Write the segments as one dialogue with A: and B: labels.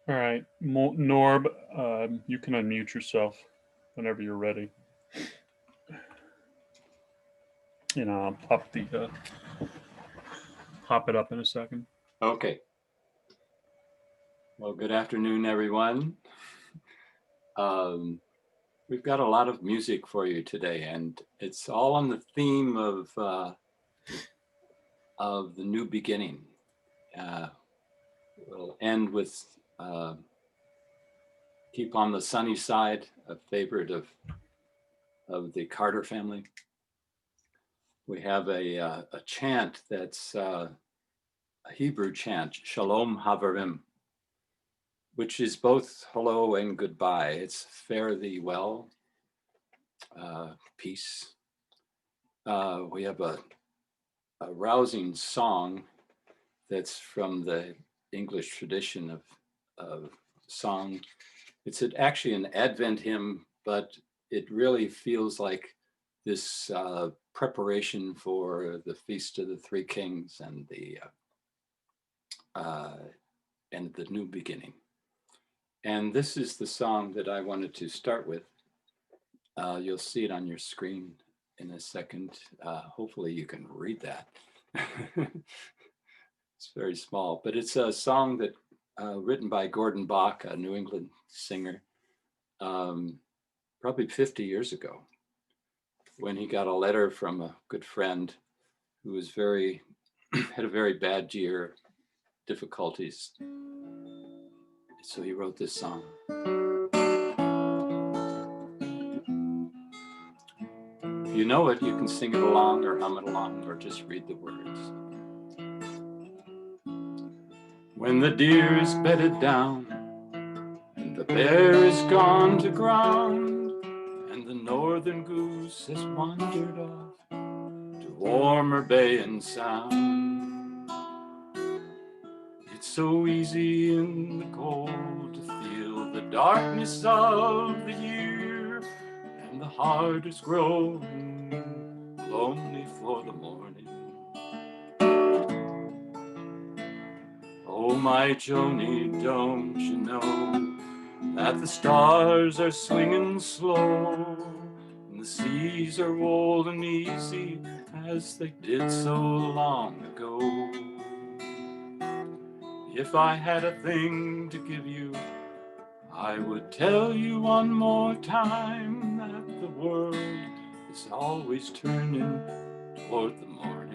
A: All right, Norb, you can unmute yourself whenever you're ready, and I'll pop it up in a second.
B: Okay. Well, good afternoon, everyone. Um, we've got a lot of music for you today, and it's all on the theme of the new beginning. Uh, we'll end with "Keep on the Sunny Side," a favorite of the Carter family. We have a chant that's a Hebrew chant, Shalom Havarim, which is both hello and goodbye. It's fare thee well, peace. We have a rousing song that's from the English tradition of song. It's actually an Advent hymn, but it really feels like this preparation for the Feast of the Three Kings uh, and the new beginning. And this is the song that I wanted to start with. You'll see it on your screen in a second. Hopefully you can read that. It's very small, but it's a song that written by Gordon Bach, a New England singer, probably 50 years ago, when he got a letter from a good friend who was had a very bad year, difficulties. So he wrote this song. If you know it, you can sing it along or hum it along or just read the words. When the deer is bedded down and the bear is gone to ground and the northern goose has wandered off to warmer bay and sound, it's so easy in the cold to feel the darkness of the year, and the heart is growing lonely for the morning. Oh, my Joni, don't you know that the stars are swinging slow and the seas are rolling easy as they did so long ago? If I had a thing to give you, I would tell you one more time that the world is always turning toward the morning.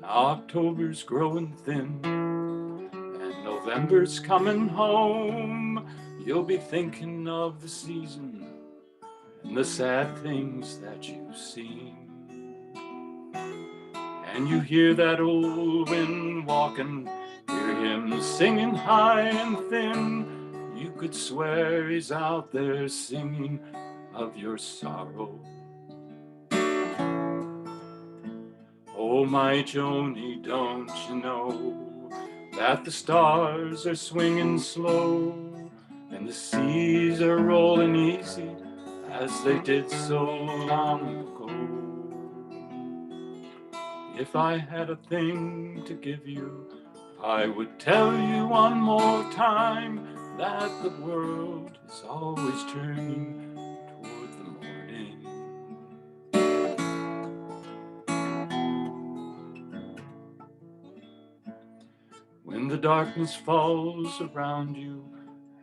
B: Now October's growing thin and November's coming home. You'll be thinking of the season and the sad things that you've seen. And you hear that old wind walking, hear him singing high and thin. You could swear he's out there singing of your sorrow. Oh, my Joni, don't you know that the stars are swinging slow and the seas are rolling easy as they did so long ago? If I had a thing to give you, I would tell you one more time that the world is always turning toward the morning. When the darkness falls around you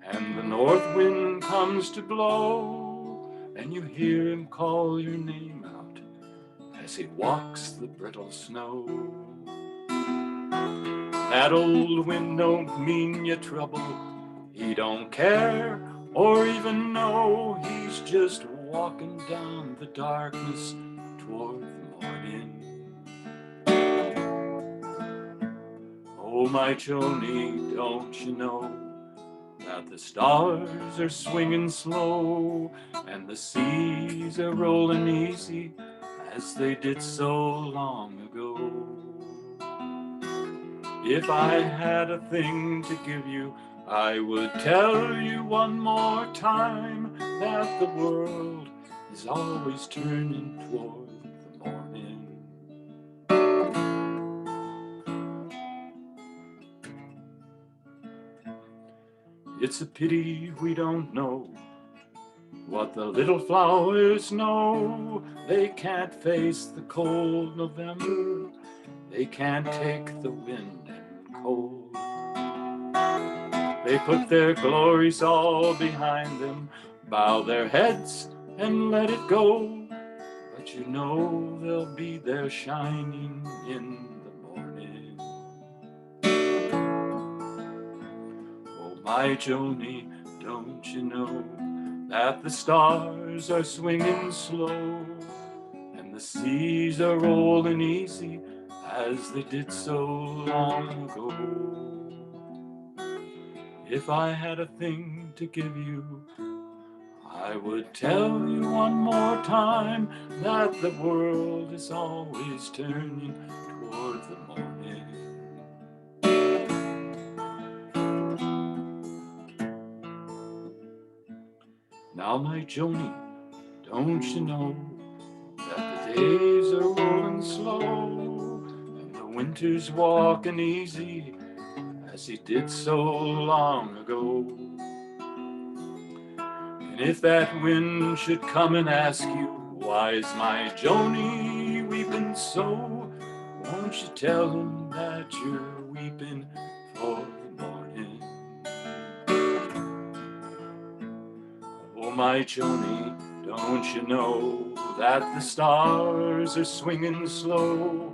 B: and the north wind comes to blow and you hear him call your name out as he walks the brittle snow, that old wind don't mean you trouble. He don't care or even know. He's just walking down the darkness toward the morning. Oh, my Joni, don't you know that the stars are swinging slow and the seas are rolling easy as they did so long ago? If I had a thing to give you, I would tell you one more time that the world is always turning toward the morning. it's a pity we don't know what the little flowers know. They can't face the cold November. They can't take the wind and cold. They put their glories all behind them, bow their heads and let it go. But you know they'll be there shining in the morning. Oh, my Joni, don't you know that the stars are swinging slow and the seas are rolling easy as they did so long ago? If I had a thing to give you, I would tell you one more time that the world is always turning toward the morning. Now, my Joni, don't you know that the days are rolling slow and the winter's walking easy as he did so long ago? And if that wind should come and ask you, why is my Joni weeping so? Won't you tell him that you're weeping for the morning? Oh, my Joni, don't you know that the stars are swinging slow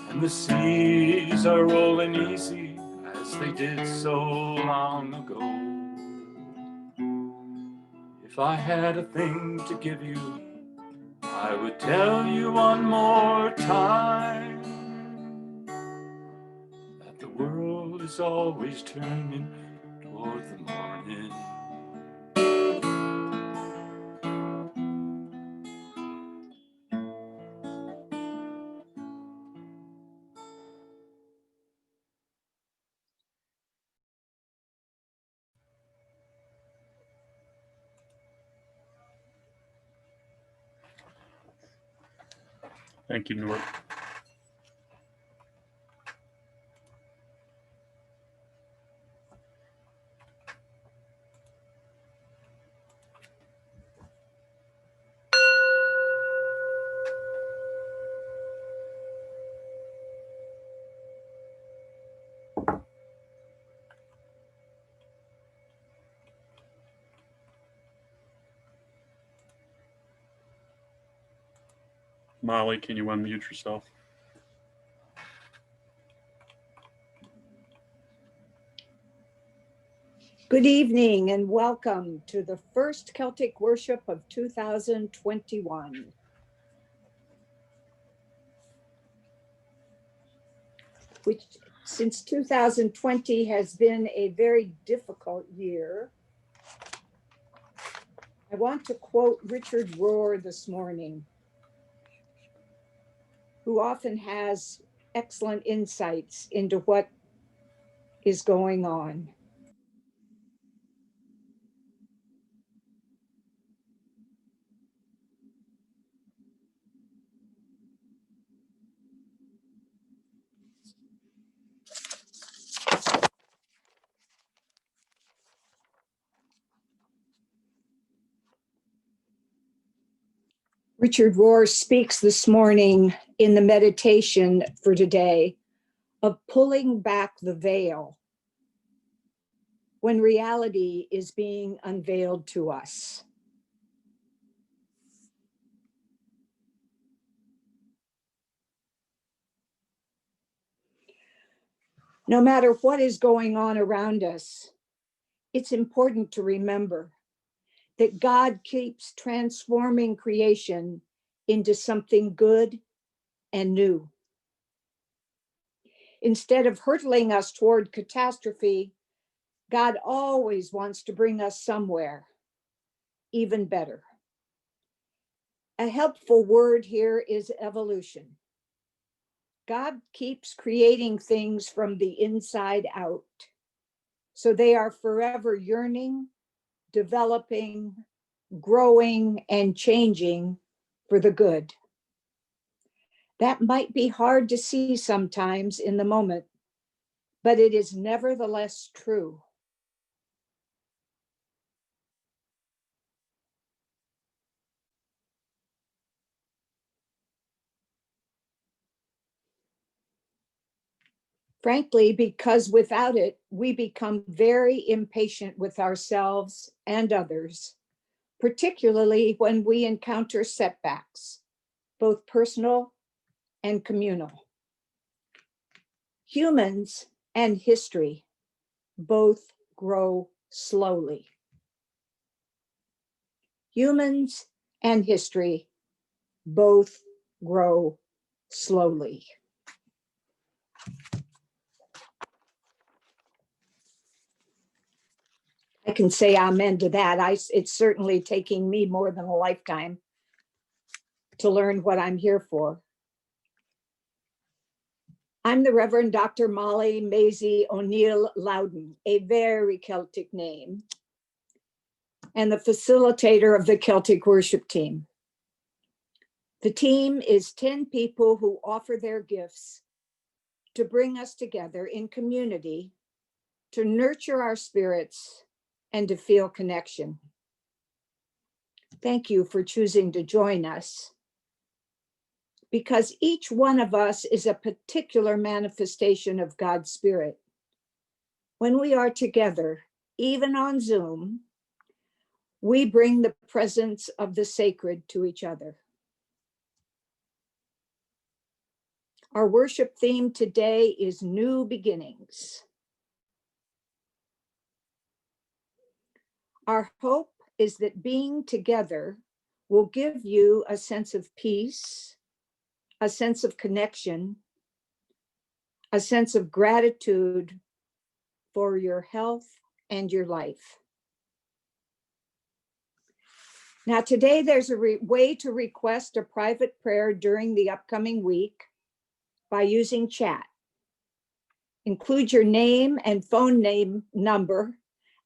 B: and the seas are rolling easy as they did so long ago? If I had a thing to give you, I would tell you one more time that the world is always turning toward the morning.
A: Thank you, Norb. Molly, can you unmute yourself?
C: Good evening and welcome to the first Celtic worship of 2021. Which since 2020 has been a very difficult year. I want to quote Richard Rohr this morning, who often has excellent insights into what is going on. Richard Rohr speaks this morning in the meditation for today of pulling back the veil when reality is being unveiled to us. No matter what is going on around us, it's important to remember that God keeps transforming creation into something good and new. Instead of hurtling us toward catastrophe, God always wants to bring us somewhere even better. A helpful word here is evolution. God keeps creating things from the inside out, so they are forever yearning, developing, growing, and changing for the good. That might be hard to see sometimes in the moment, but it is nevertheless true. Frankly, because without it, we become very impatient with ourselves and others, particularly when we encounter setbacks, both personal and communal. Humans and history both grow slowly. Humans and history both grow slowly. I can say amen to that. It's certainly taking me more than a lifetime to learn what I'm here for. I'm the Reverend Dr. Molly Maisie O'Neill Loudon, a very Celtic name, and the facilitator of the Celtic worship team. The team is 10 people who offer their gifts to bring us together in community, to nurture our spirits, and to feel connection. Thank you for choosing to join us, because each one of us is a particular manifestation of God's Spirit. When we are together, even on Zoom, we bring the presence of the sacred to each other. Our worship theme today is New Beginnings. Our hope is that being together will give you a sense of peace, a sense of connection, a sense of gratitude for your health and your life. Now, today there's a way to request a private prayer during the upcoming week by using chat. Include your name and phone number,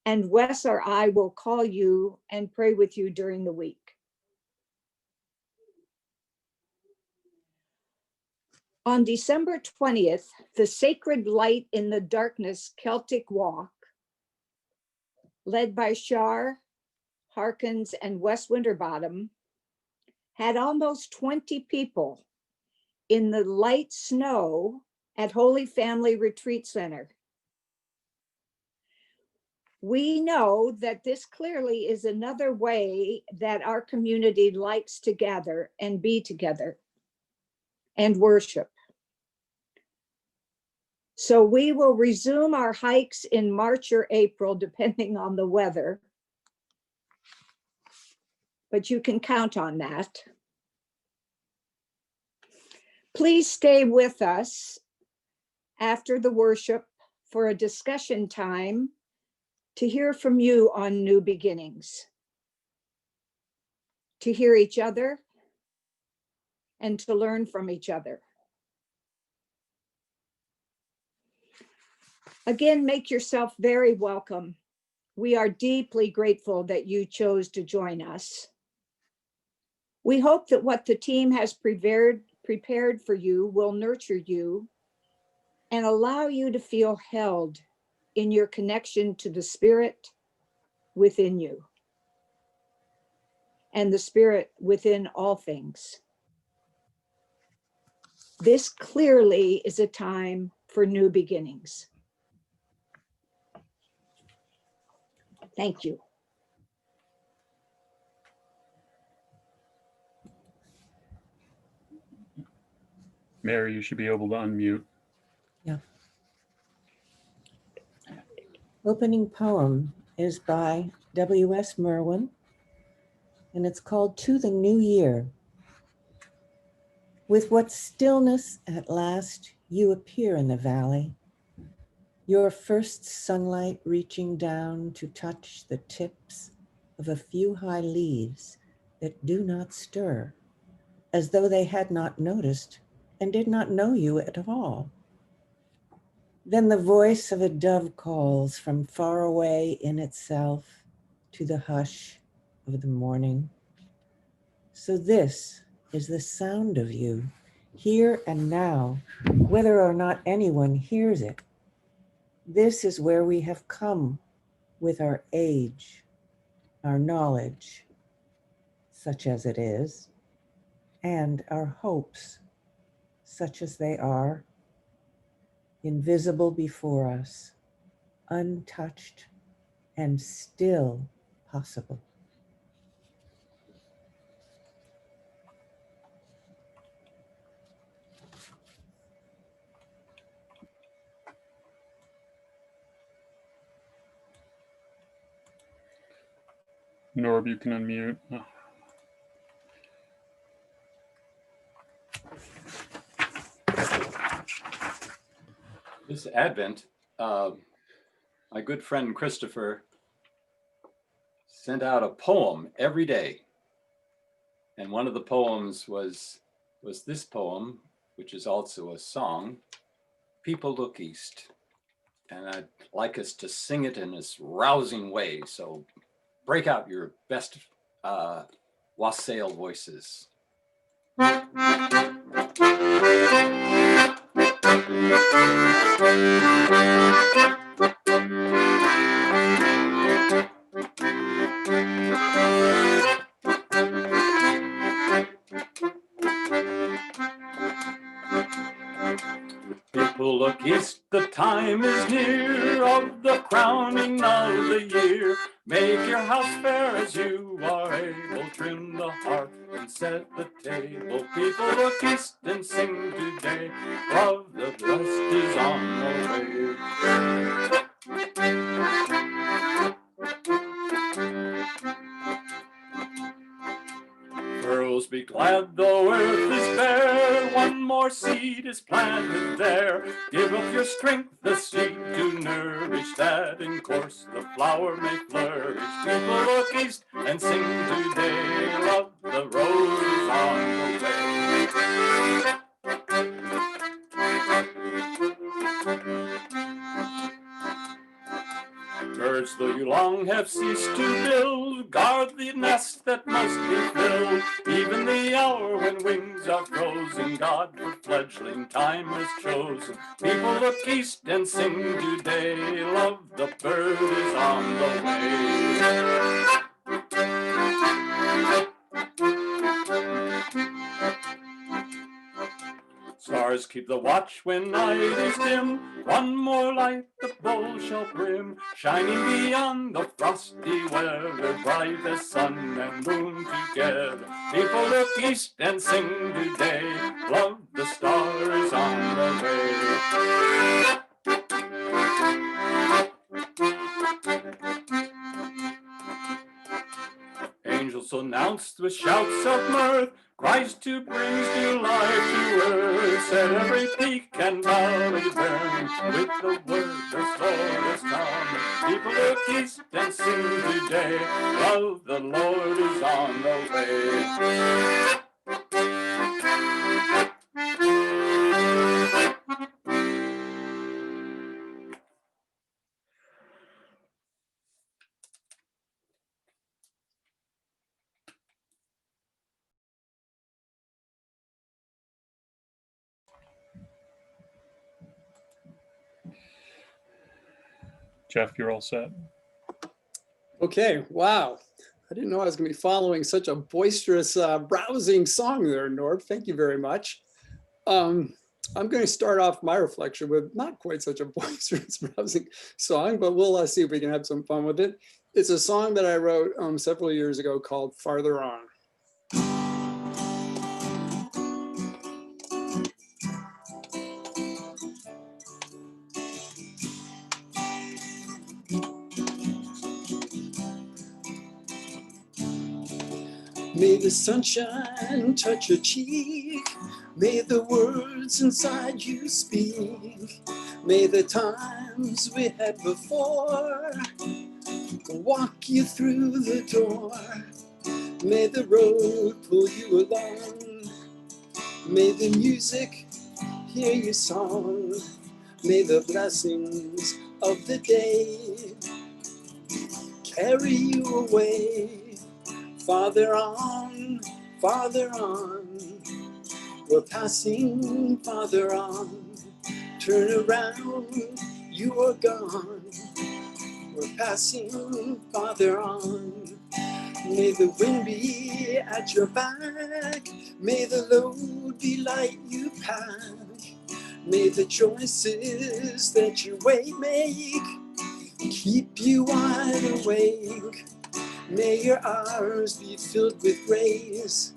C: and Wes or I will call you and pray with you during the week. On December 20th, the Sacred Light in the Darkness Celtic Walk, led by Shar, Harkins, and Wes Winterbottom, had almost 20 people in the light snow at Holy Family Retreat Center. We know that this clearly is another way that our community likes to gather and be together and worship. So we will resume our hikes in March or April, depending on the weather. But you can count on that. Please stay with us after the worship for a discussion time to hear from you on new beginnings, to hear each other and to learn from each other. Again, make yourself very welcome. We are deeply grateful that you chose to join us. We hope that what the team has prepared for you will nurture you and allow you to feel held in your connection to the Spirit within you and the Spirit within all things. This clearly is a time for new beginnings. Thank you.
A: Mary, you should be able to unmute.
D: Yeah. Opening poem is by W.S. Merwin, and it's called To the New Year. With what stillness at last you appear in the valley, your first sunlight reaching down to touch the tips of a few high leaves that do not stir, as though they had not noticed and did not know you at all. Then the voice of a dove calls from far away in itself to the hush of the morning. So this is the sound of you, here and now, whether or not anyone hears it. This is where we have come with our age, our knowledge, such as it is, and our hopes, such as they are, invisible before us, untouched and still possible.
A: Norb, you can unmute. Oh.
B: This Advent, my good friend Christopher sent out a poem every day. And one of the poems was this poem, which is also a song, People Look East. And I'd like us to sing it in this rousing way. So break out your best wassail voices. People look east, the time is near of the crowning of the year. Make your house fair as you are able, trim the hearth and set the table. People look east and sing today, love the blessed is on the way. Girls, be glad though earth is bare, one more seed is planted there. Give up your strength, the seed to nourish, that in course the flower may flourish. People look east and sing today, love the rose is on the way. Birds, though you long have ceased to build, guard the nest that must be filled. Even the hour when wings are frozen, God for fledgling time has chosen. People look east and sing today, love the bird is on the way. Stars keep the watch when night is dim. One more light the bowl shall brim, shining beyond the frosty weather, bright as sun and moon together. People look east and sing today, love the stars on the way. Angels announced with shouts of mirth, Christ who brings new life to earth. Set every peak and valley burn with the word the Lord has come. People look east and sing today, love the Lord is on the way.
A: Jeff, you're all set.
E: Okay, wow. I didn't know I was going to be following such a boisterous, rousing song there, Norb. Thank you very much. I'm going to start off my reflection with not quite such a boisterous, rousing song, but we'll see if we can have some fun with it. It's a song that I wrote several years ago called Farther On. May the sunshine touch your cheek. May the words inside you speak. May the times we had before walk you through the door. May the road pull you along. May the music hear your song. May the blessings of the day carry you away. Farther on, farther on, we're passing farther on. Turn around, you are gone. We're passing farther on. May the wind be at your back. May the load be light you pack. May the choices that you make keep you wide awake. May your hours be filled with grace.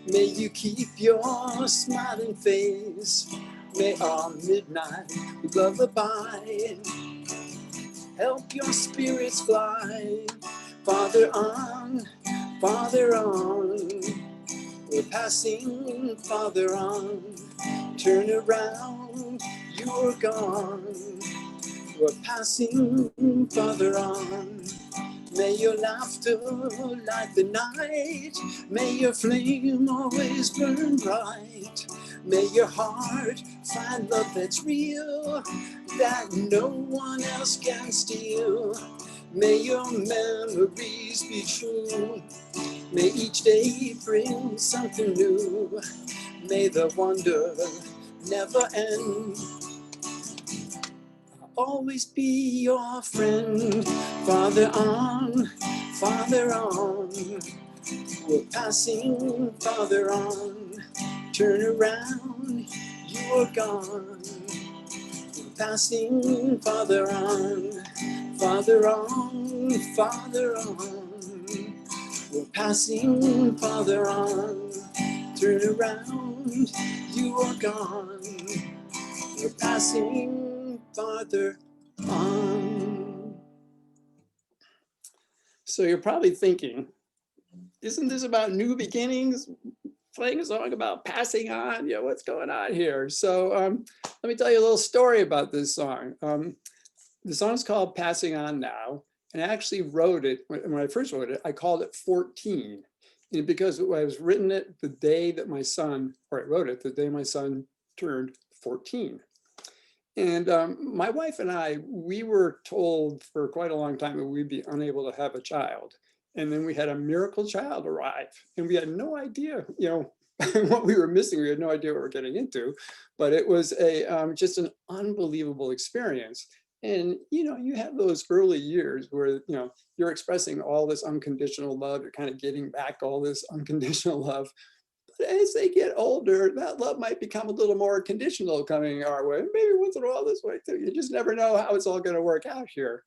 E: May you keep your smiling face. May our midnight lullaby help your spirits fly. Farther on, farther on. We're passing farther on. Turn around, you're gone. We're passing farther on. May your laughter light the night. May your flame always burn bright. May your heart find love that's real, that no one else can steal. May your memories be true. May each day bring something new. May the wonder never end. I'll always be your friend. Farther on, farther on. We're passing farther on. Turn around, you are gone. We're passing farther on, farther on, farther on. We're passing farther on. Turn around, you are gone. We're passing farther on. So you're probably thinking, isn't this about new beginnings? Playing a song about passing on, what's going on here? So let me tell you a little story about this song. The song's called Passing On Now, and I actually wrote it, when I first wrote it, I called it 14. And because I was written it the day that my son, or I wrote it the day my son turned 14. And my wife and I, we were told for quite a long time that we'd be unable to have a child. And then we had a miracle child arrive, and we had no idea, what we were missing. We had no idea what we were getting into, but it was just an unbelievable experience. And, you have those early years where, you're expressing all this unconditional love. You're kind of getting back all this unconditional love. But as they get older, that love might become a little more conditional coming our way. Maybe once in a while this way too. You just never know how it's all going to work out here.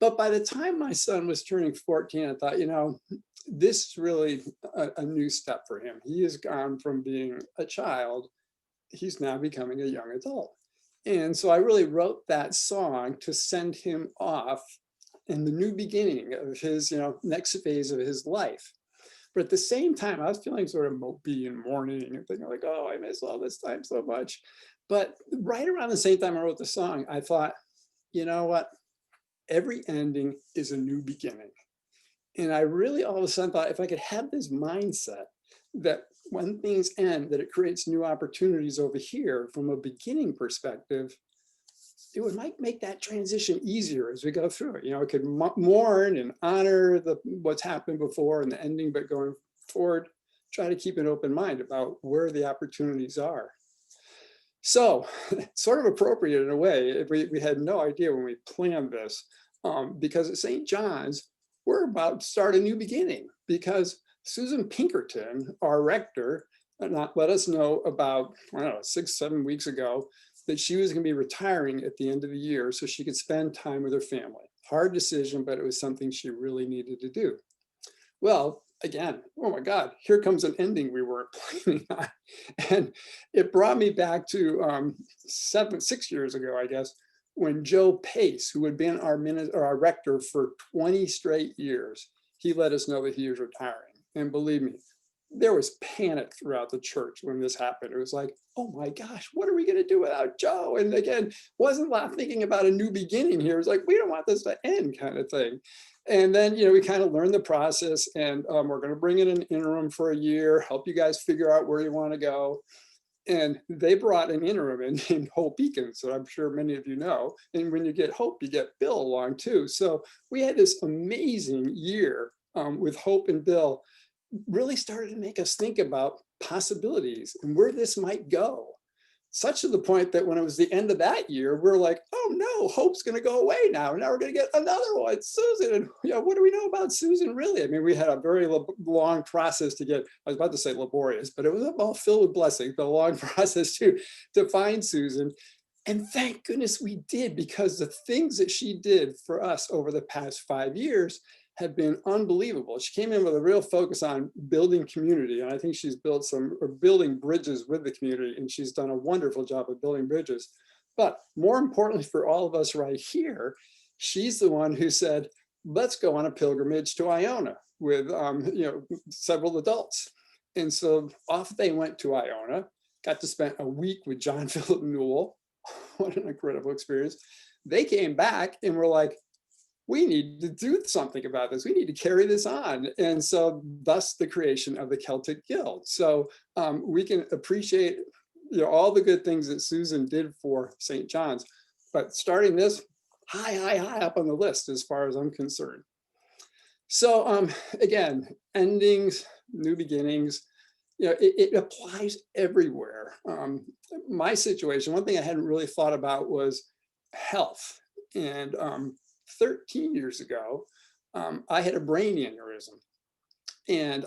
E: But by the time my son was turning 14, I thought, this is really a new step for him. He has gone from being a child, he's now becoming a young adult. And so I really wrote that song to send him off in the new beginning of his, next phase of his life. But at the same time, I was feeling sort of mopey and mourning and thinking like, oh, I miss all this time so much. But right around the same time I wrote the song, I thought, you know what? Every ending is a new beginning. And I really all of a sudden thought, if I could have this mindset that when things end, that it creates new opportunities over here from a beginning perspective, it would make that transition easier as we go through it. It could mourn and honor what's happened before and the ending, but going forward, try to keep an open mind about where the opportunities are. So sort of appropriate in a way, we had no idea when we planned this, because at St. John's, we're about to start a new beginning, because Susan Pinkerton, our rector, let us know about, 6-7 weeks ago, that she was going to be retiring at the end of the year so she could spend time with her family. Hard decision, but it was something she really needed to do. Well, again, oh my God, here comes an ending we weren't planning on. And it brought me back to 6 years ago, I guess, when Joe Pace, who had been our rector for 20 straight years, he let us know that he was retiring. And believe me, there was panic throughout the church when this happened. It was like, oh my gosh, what are we going to do without Joe? And again, wasn't thinking about a new beginning here. It was like, we don't want this to end kind of thing. And then, we kind of learned the process, and we're going to bring in an interim for a year, help you guys figure out where you want to go. And they brought an interim in named Hope Eakins, that I'm sure many of you know. And when you get Hope, you get Bill along too. So we had this amazing year with Hope and Bill. Really started to make us think about possibilities and where this might go. such to the point that when it was the end of that year, we're like, oh no, hope's going to go away now. Now we're going to get another one, Susan. And what do we know about Susan, really? I mean, we had a very long process to get, I was about to say laborious, but it was all filled with blessings, but a long process to find Susan. And thank goodness we did, because the things that she did for us over the past 5 years have been unbelievable. She came in with a real focus on building community. And I think she's built building bridges with the community, and she's done a wonderful job of building bridges. But more importantly for all of us right here, she's the one who said, let's go on a pilgrimage to Iona with several adults. And so off they went to Iona, got to spend a week with John Philip Newell. What an incredible experience. They came back and were like, we need to do something about this. We need to carry this on. And so thus the creation of the Celtic Guild. So we can appreciate all the good things that Susan did for St. John's, but starting this high up on the list as far as I'm concerned. So again, endings, new beginnings, it applies everywhere. My situation, one thing I hadn't really thought about was health. And 13 years ago, I had a brain aneurysm, and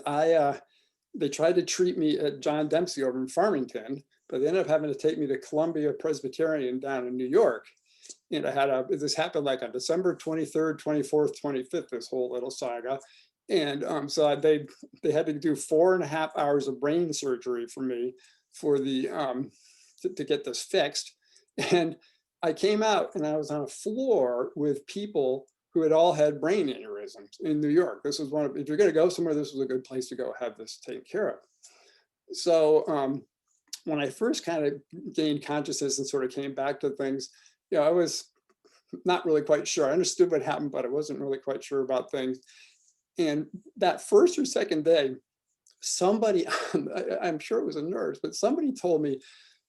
E: they tried to treat me at John Dempsey over in Farmington, but they ended up having to take me to Columbia Presbyterian down in New York. And this happened like on December 23rd, 24th, 25th, this whole little saga. And so they had to do 4.5 hours of brain surgery for me for to get this fixed. And I came out and I was on a floor with people who had all had brain aneurysms in New York. This was if you're going to go somewhere, this was a good place to go have this taken care of. So when I first kind of gained consciousness and sort of came back to things, I was not really quite sure. I understood what happened, but I wasn't really quite sure about things. And that first or second day, somebody, I'm sure it was a nurse, but somebody told me,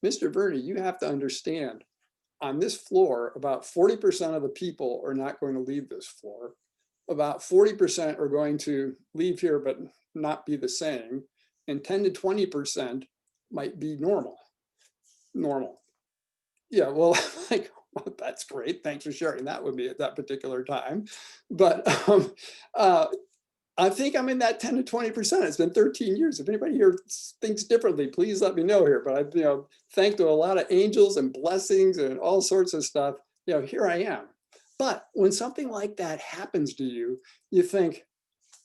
E: Mr. Verney, you have to understand, on this floor, about 40% of the people are not going to leave this floor. About 40% are going to leave here, but not be the same. And 10 to 20% might be normal. Yeah, well, well, that's great. Thanks for sharing that with me at that particular time. But I think I'm in that 10 to 20%. It's been 13 years. If anybody here thinks differently, please let me know here. But I've, thanks to a lot of angels and blessings and all sorts of stuff, here I am. But when something like that happens to you, you think,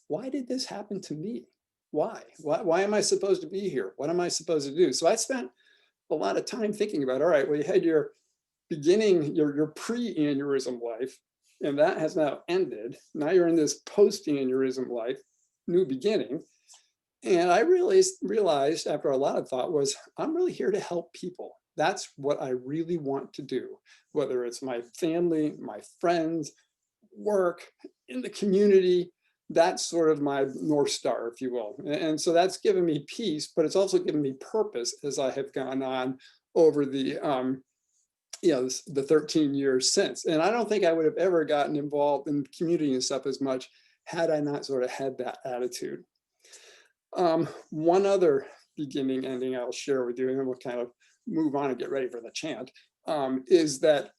E: why did this happen to me? Why am I supposed to be here? What am I supposed to do? So I spent a lot of time thinking about, all right, well, you had your beginning, your pre-aneurysm life, and that has now ended. Now you're in this post-aneurysm life, new beginning. And I realized after a lot of thought was, I'm really here to help people. That's what I really want to do, whether it's my family, my friends, work, in the community. That's sort of my North Star, if you will. And so that's given me peace, but it's also given me purpose as I have gone on over the 13 years since. And I don't think I would have ever gotten involved in community and stuff as much had I not sort of had that attitude. One other beginning ending I'll share with you, and then we'll kind of move on and get ready for the chant, is that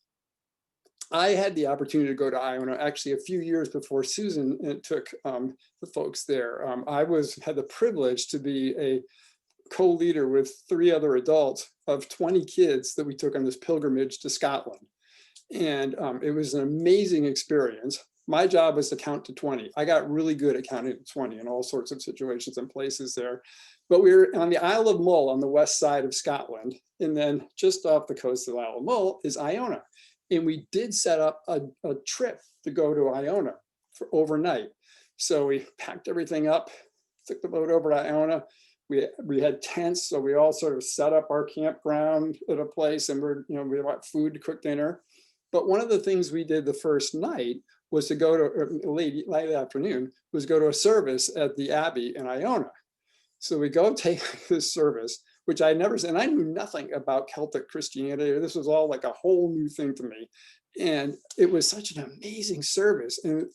E: I had the opportunity to go to Iona actually a few years before Susan took the folks there. I had the privilege to be a co-leader with 3 other adults of 20 kids that we took on this pilgrimage to Scotland. And it was an amazing experience. My job was to count to 20. I got really good at counting to 20 in all sorts of situations and places there. But we were on the Isle of Mull on the west side of Scotland. And then just off the coast of the Isle of Mull is Iona. And we did set up a trip to go to Iona for overnight. So we packed everything up, took the boat over to Iona. We had tents, so we all sort of set up our campground at a place, and we bought food to cook dinner. But one of the things we did the first night was to go to late afternoon, was go to a service at the Abbey in Iona. So we go take this service, which I never said, and I knew nothing about Celtic Christianity. This was all like a whole new thing to me. And it was such an amazing service. And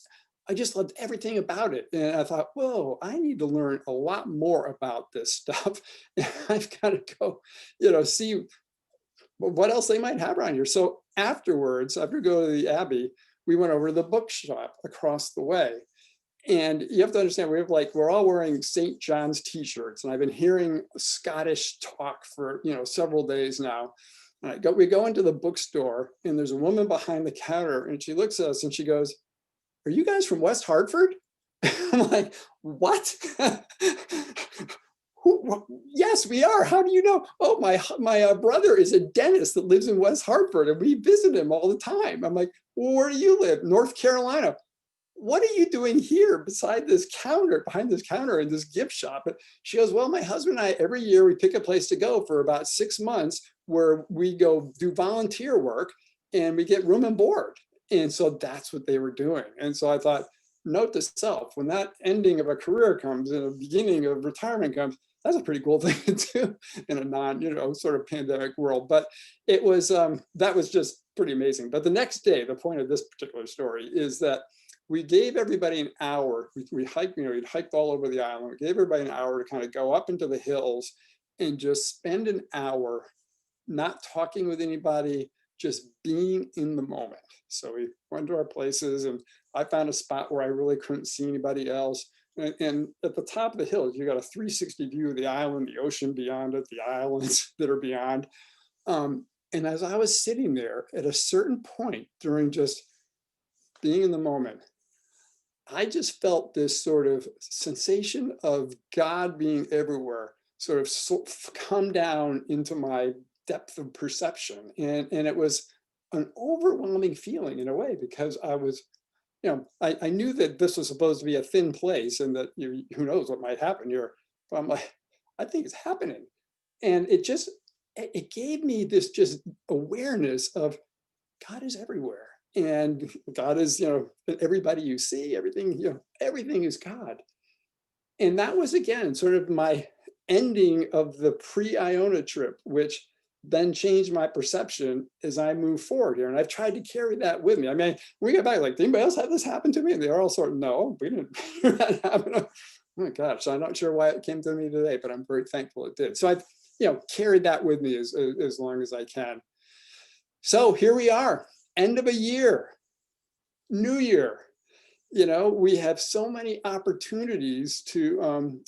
E: I just loved everything about it. And I thought, whoa, I need to learn a lot more about this stuff. And I've got to go, see what else they might have around here. So afterwards, after we go to the Abbey, we went over to the bookshop across the way. And you have to understand, we're all wearing St. John's t-shirts, and I've been hearing Scottish talk for several days now. And we go into the bookstore, and there's a woman behind the counter, and she looks at us and she goes, "Are you guys from West Hartford?" I'm like, "What?" Yes, we are. How do you know? Oh, my brother is a dentist that lives in West Hartford, and we visit him all the time. I'm like, "Well, where do you live?" "North Carolina." "What are you doing here behind this counter in this gift shop?" She goes, "Well, my husband and I, every year we pick a place to go for about 6 months where we go do volunteer work and we get room and board." And so that's what they were doing. And so I thought, note to self, when that ending of a career comes and a beginning of retirement comes, that's a pretty cool thing to do in a sort of pandemic world. But it was, that was just pretty amazing. But the next day, the point of this particular story is that we gave everybody an hour. We hiked, we'd hiked all over the island. We gave everybody an hour to kind of go up into the hills and just spend an hour not talking with anybody, just being in the moment. So we went to our places, and I found a spot where I really couldn't see anybody else. And at the top of the hill, you got a 360 view of the island, the ocean beyond it, the islands that are beyond. And as I was sitting there at a certain point during just being in the moment, I just felt this sort of sensation of God being everywhere, sort of come down into my depth of perception. And it was an overwhelming feeling in a way, because I was, I knew that this was supposed to be a thin place and that who knows what might happen here. But I'm like, I think it's happening. And it gave me this just awareness of God is everywhere. And God is, everybody you see, everything, everything is God. And that was, again, sort of my ending of the pre-Iona trip, which then changed my perception as I move forward here. And I've tried to carry that with me. I mean, when we get back, like, did anybody else have this happen to me? And they're all sort of, no, we didn't hear that happen. Oh my gosh, I'm not sure why it came to me today, but I'm very thankful it did. So I've, carried that with me as long as I can. So here we are, end of a year, new year. We have so many opportunities to,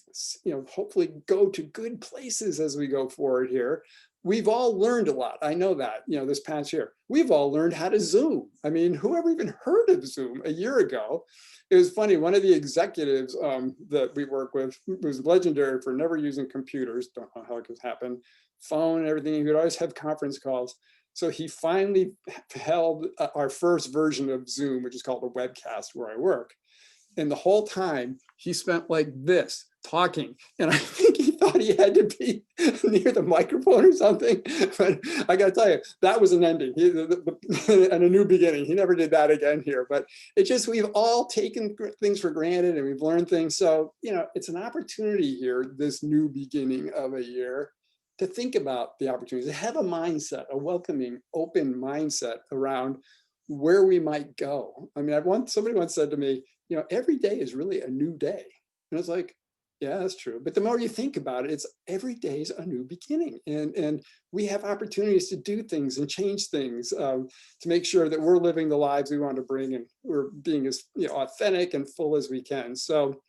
E: hopefully go to good places as we go forward here. We've all learned a lot. I know that, this past year, we've all learned how to Zoom. I mean, whoever even heard of Zoom a year ago? It was funny. One of the executives that we work with was legendary for never using computers. Don't know how it could happen. Phone and everything. He would always have conference calls. So he finally held our first version of Zoom, which is called a webcast where I work. And the whole time he spent like this talking. And I think he thought he had to be near the microphone or something. But I got to tell you, that was an ending and a new beginning. He never did that again here. But it's just, we've all taken things for granted and we've learned things. So, it's an opportunity here, this new beginning of a year, to think about the opportunities, to have a mindset, a welcoming, open mindset around where we might go. I mean, somebody once said to me, every day is really a new day. And it's like, yeah, that's true. But the more you think about it, it's every day is a new beginning. And we have opportunities to do things and change things to make sure that we're living the lives we want to bring, and we're being as authentic and full as we can. So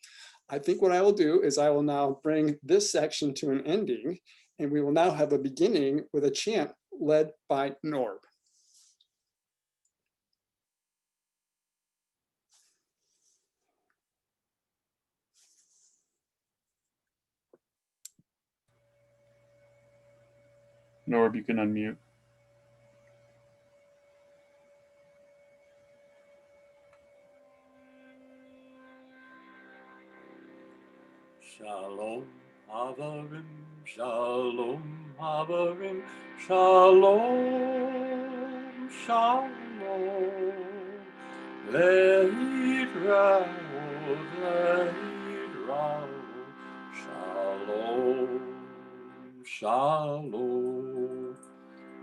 E: I think what I will do is I will now bring this section to an ending, and we will now have a beginning with a chant led by Norb.
A: Norb, you can unmute.
B: Shalom, Havarim, Shalom, Havarim, Shalom, Shalom. Lehitraot, Lehitraot, Shalom, Shalom,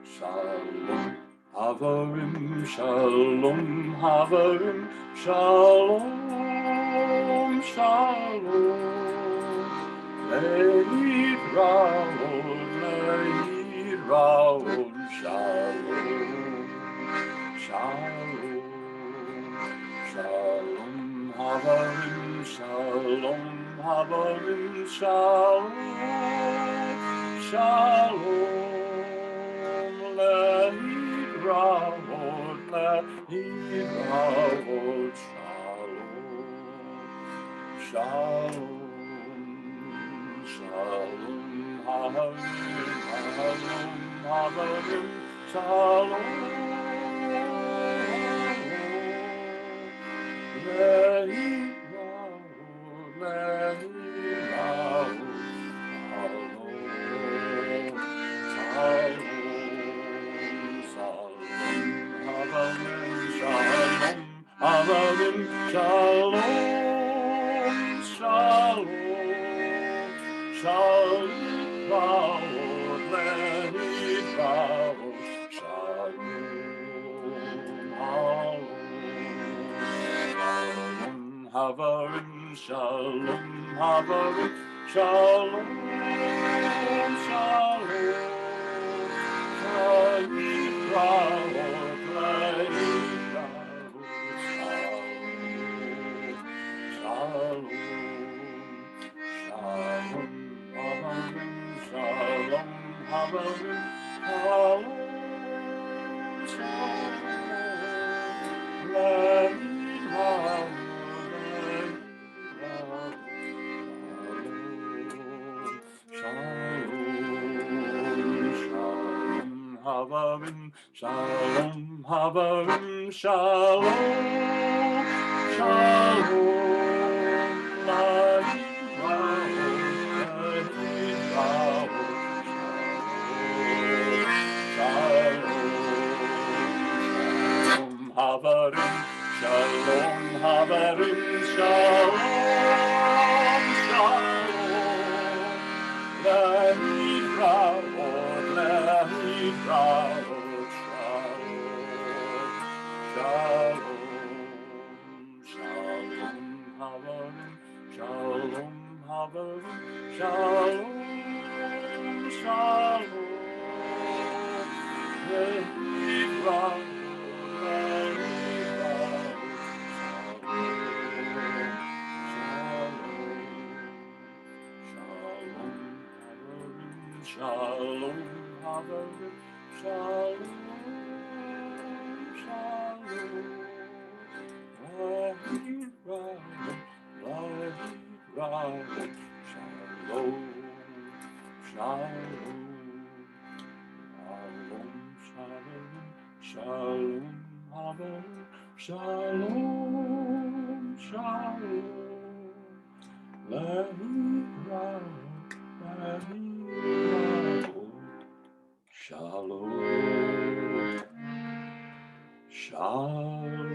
B: Shalom. Havarim, Shalom, Havarim, Shalom, Shalom. Lehitraot, Lehitraot, Shalom. Raot, Shalom, Shalom, Shalom, Havarim, Shalom, Lehi Raot, Lehi Raot, Shalom, shalom, shalom, havarim, shalom, havarim, shalom, Shalom, Havarim, Shalom, Shalom, Lahi Raot, Shalom, Havarim, Shalom, Havarim, Shalom, Shalom, Lahi Raot, Lahi Raot. Shalom, Havarim, Shalom, Havarim, Shalom, Shalom, Lehi Raot, Lehi Raot, Shalom, Havarim, Shalom, Shalom, Lehi Raot, Lehi Raot, Shalom, Shalom, Shalom, Havarim, Shalom, Shalom, Lehi Raot, Lehi Raot, Shalom, Shalom.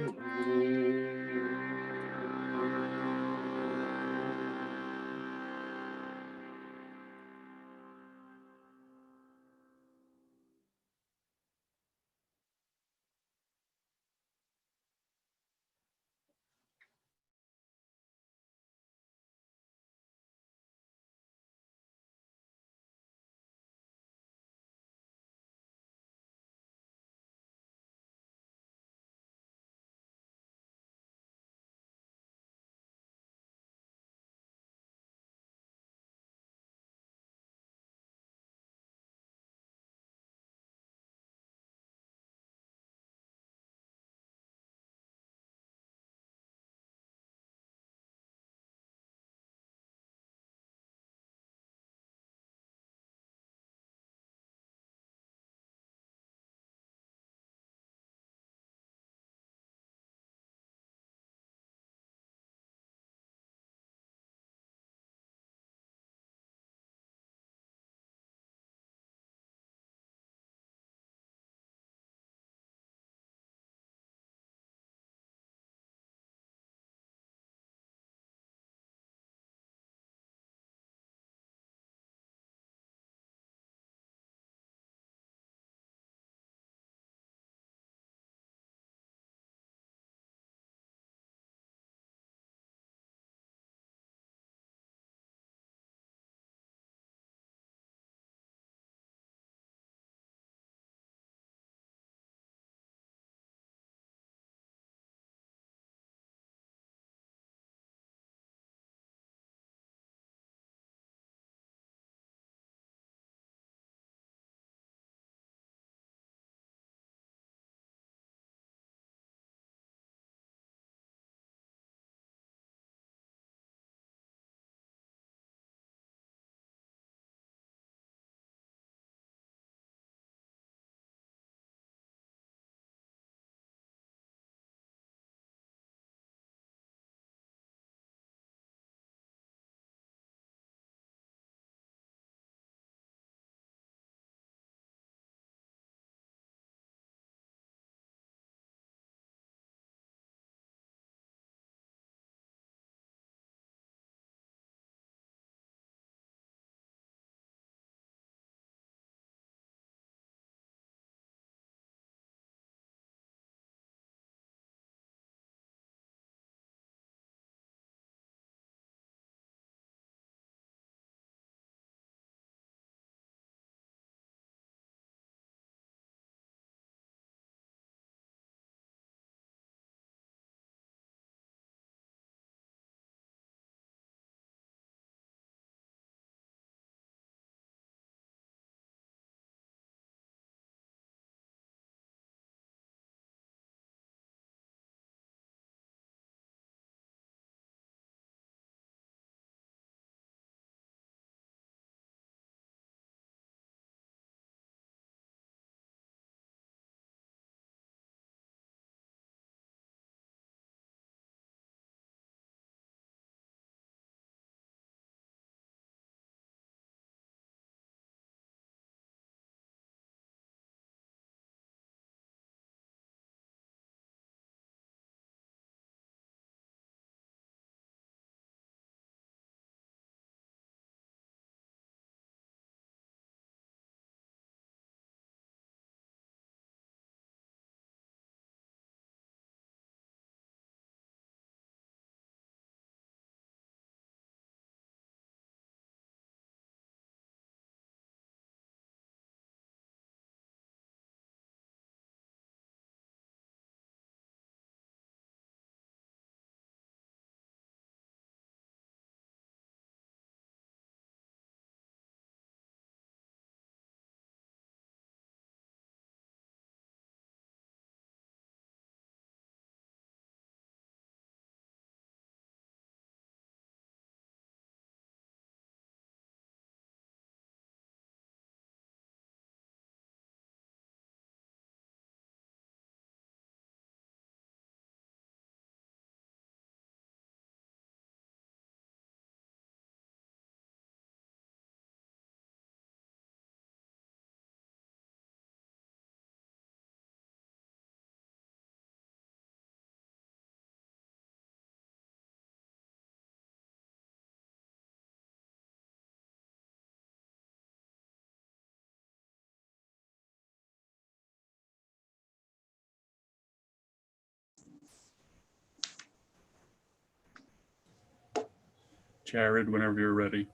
A: Jared, whenever you're ready.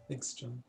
F: Thanks, John.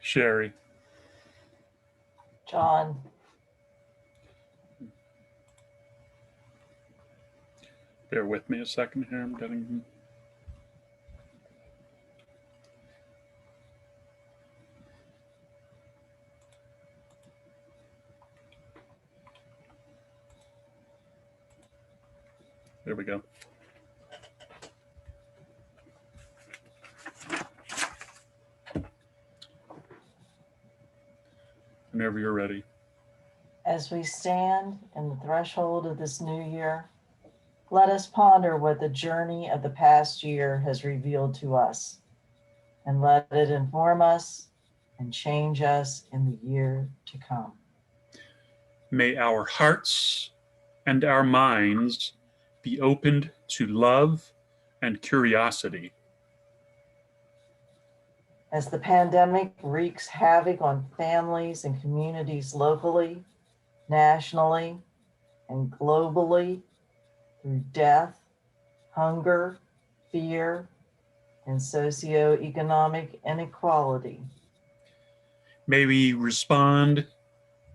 A: Sherry.
G: John.
A: Bear with me a second here. I'm getting. There we go. Whenever you're ready.
G: As we stand in the threshold of this new year, let us ponder what the journey of the past year has revealed to us, and let it inform us and change us in the year to come.
A: May our hearts and our minds be opened to love and curiosity.
G: As the pandemic wreaks havoc on families and communities locally, nationally, and globally through death, hunger, fear, and socioeconomic inequality.
A: May we respond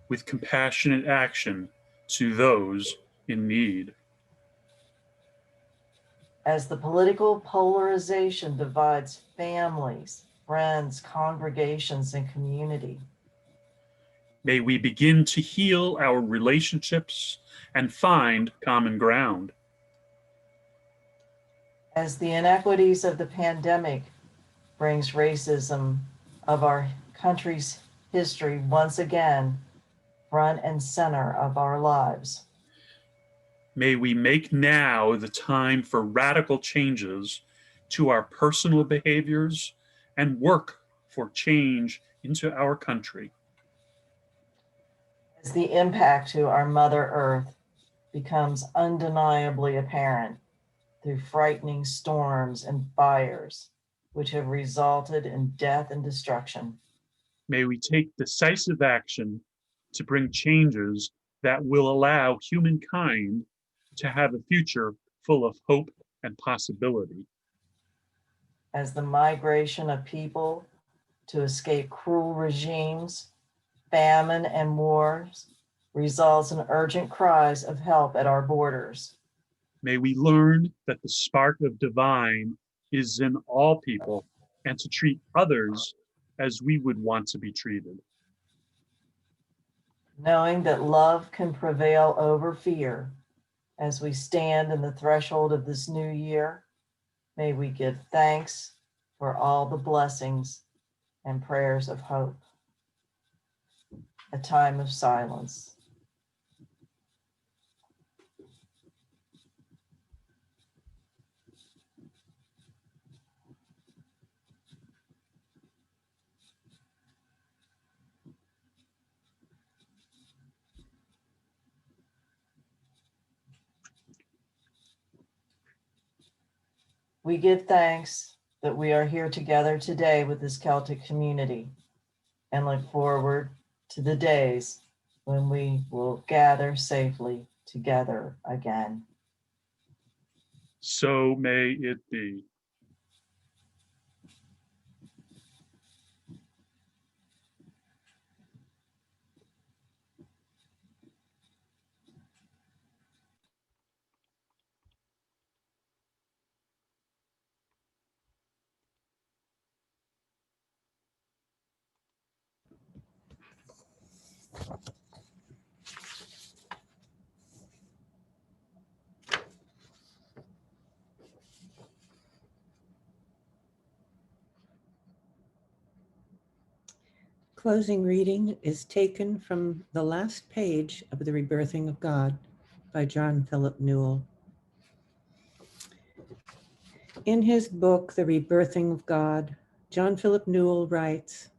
A: with compassionate action to those in need.
G: As the political polarization divides families, friends, congregations, and community.
A: May we begin to heal our relationships and find common ground.
G: As the inequities of the pandemic brings racism of our country's history once again front and center of our lives.
A: May we make now the time for radical changes to our personal behaviors and work for change into our country.
G: As the impact to our Mother Earth becomes undeniably apparent through frightening storms and fires, which have resulted in death and destruction.
A: May we take decisive action to bring changes that will allow humankind to have a future full of hope and possibility.
G: As the migration of people to escape cruel regimes, famine, and wars results in urgent cries of help at our borders.
A: May we learn that the spark of divine is in all people and to treat others as we would want to be treated.
G: Knowing that love can prevail over fear as we stand in the threshold of this new year, may we give thanks for all the blessings and prayers of hope. A time of silence. We give thanks that we are here together today with this Celtic community and look forward to the days when we will gather safely together again.
A: So may it be.
D: Closing reading is taken from the last page of The Rebirthing of God by John Philip Newell. In his book, The Rebirthing of God, John Philip Newell writes,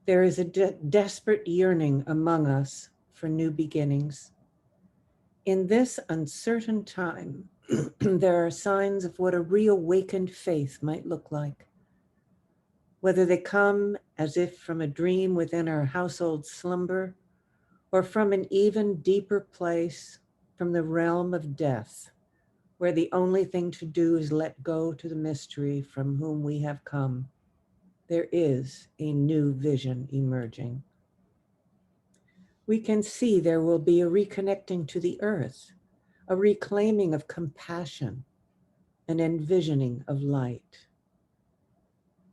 D: "There is a desperate yearning among us for new beginnings. In this uncertain time, there are signs of what a reawakened faith might look like. Whether they come as if from a dream within our household slumber, or from an even deeper place, from the realm of death, where the only thing to do is let go to the mystery from whom we have come, there is a new vision emerging. We can see there will be a reconnecting to the earth, a reclaiming of compassion, an envisioning of light,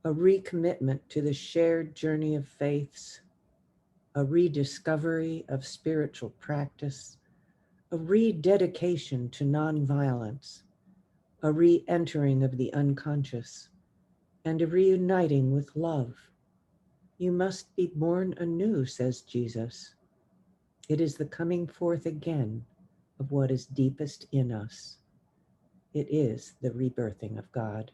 D: a recommitment to the shared journey of faiths, a rediscovery of spiritual practice, a rededication to nonviolence, a re-entering of the unconscious, and a reuniting with love. You must be born anew, says Jesus. It is the coming forth again of what is deepest in us. It is the rebirthing of God."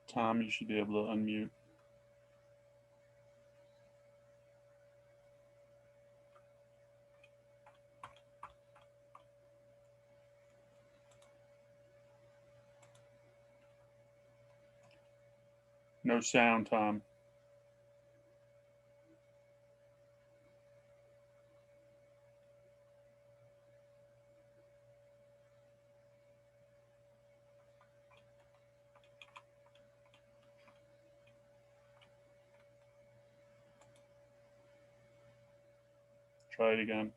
A: Tom, you should be able to unmute. No sound, Tom. Try it again.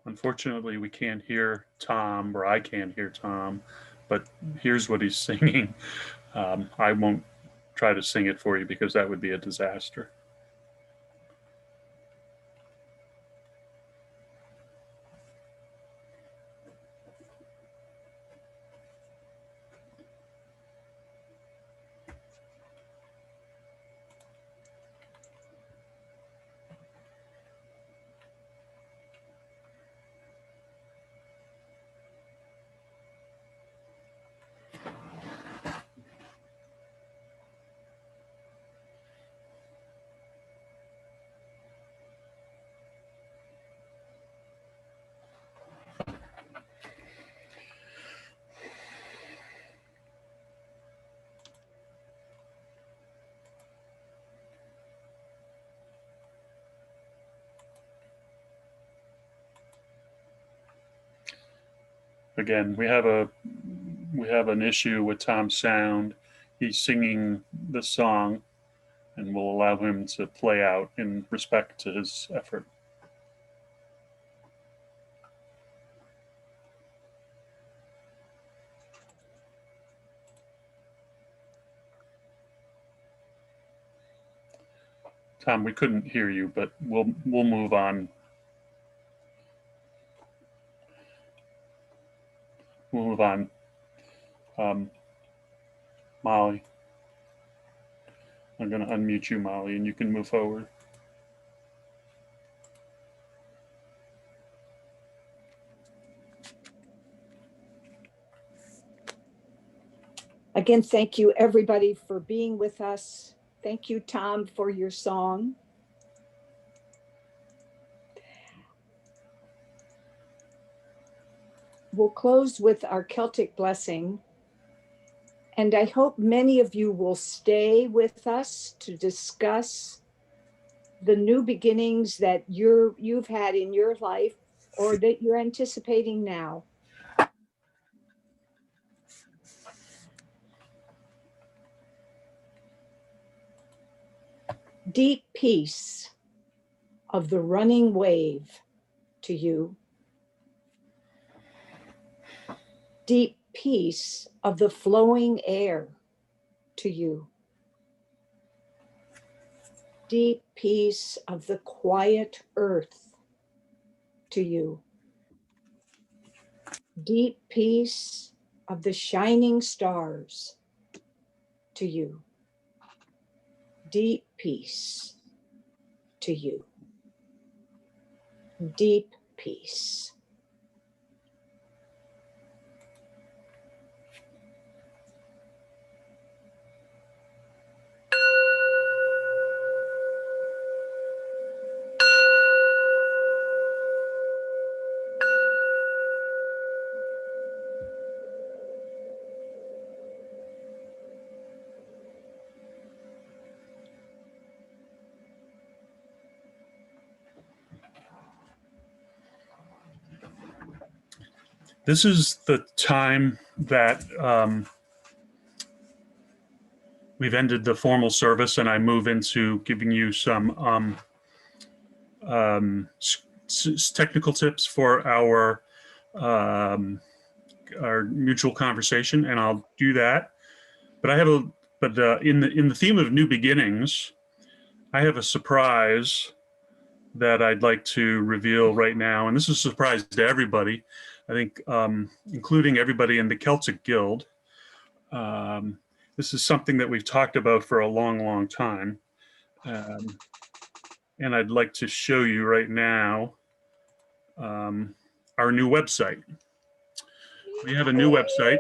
A: Unfortunately, we can't hear Tom, or I can't hear Tom, but here's what he's singing. I won't try to sing it for you because that would be a disaster. Again, we have an issue with Tom's sound. He's singing the song, and we'll allow him to play out in respect to his effort. Tom, we couldn't hear you, but we'll move on. We'll move on. Molly, I'm going to unmute you, Molly, and you can move forward.
C: Again, thank you everybody for being with us. Thank you, Tom, for your song. We'll close with our Celtic Blessing. And I hope many of you will stay with us to discuss the new beginnings that you've had in your life or that you're anticipating now. Deep peace of the running wave to you. Deep peace of the flowing air to you. Deep peace of the quiet earth to you. Deep peace of the shining stars to you. Deep peace to you. Deep peace.
A: This is the time that we've ended the formal service, and I move into giving you some technical tips for our mutual conversation, and I'll do that. But in the theme of new beginnings, I have a surprise that I'd like to reveal right now, and this is a surprise to everybody. I think, including everybody in the Celtic Guild. This is something that we've talked about for a long, long time. And I'd like to show you right now our new website. We have a new website.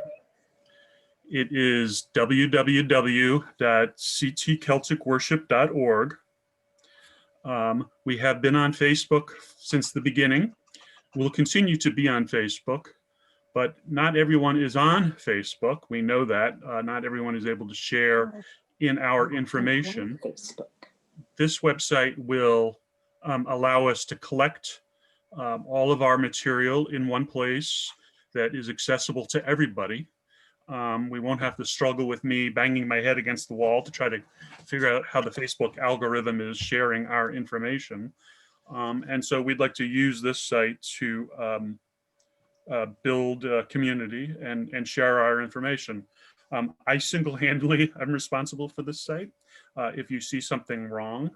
A: It is www.ctcelticworship.org. We have been on Facebook since the beginning. We'll continue to be on Facebook, but not everyone is on Facebook. We know that. Not everyone is able to share in our information. This website will allow us to collect all of our material in one place that is accessible to everybody. We won't have to struggle with me banging my head against the wall to try to figure out how the Facebook algorithm is sharing our information. And so we'd like to use this site to build a community and share our information. I single-handedly am responsible for this site. If you see something wrong,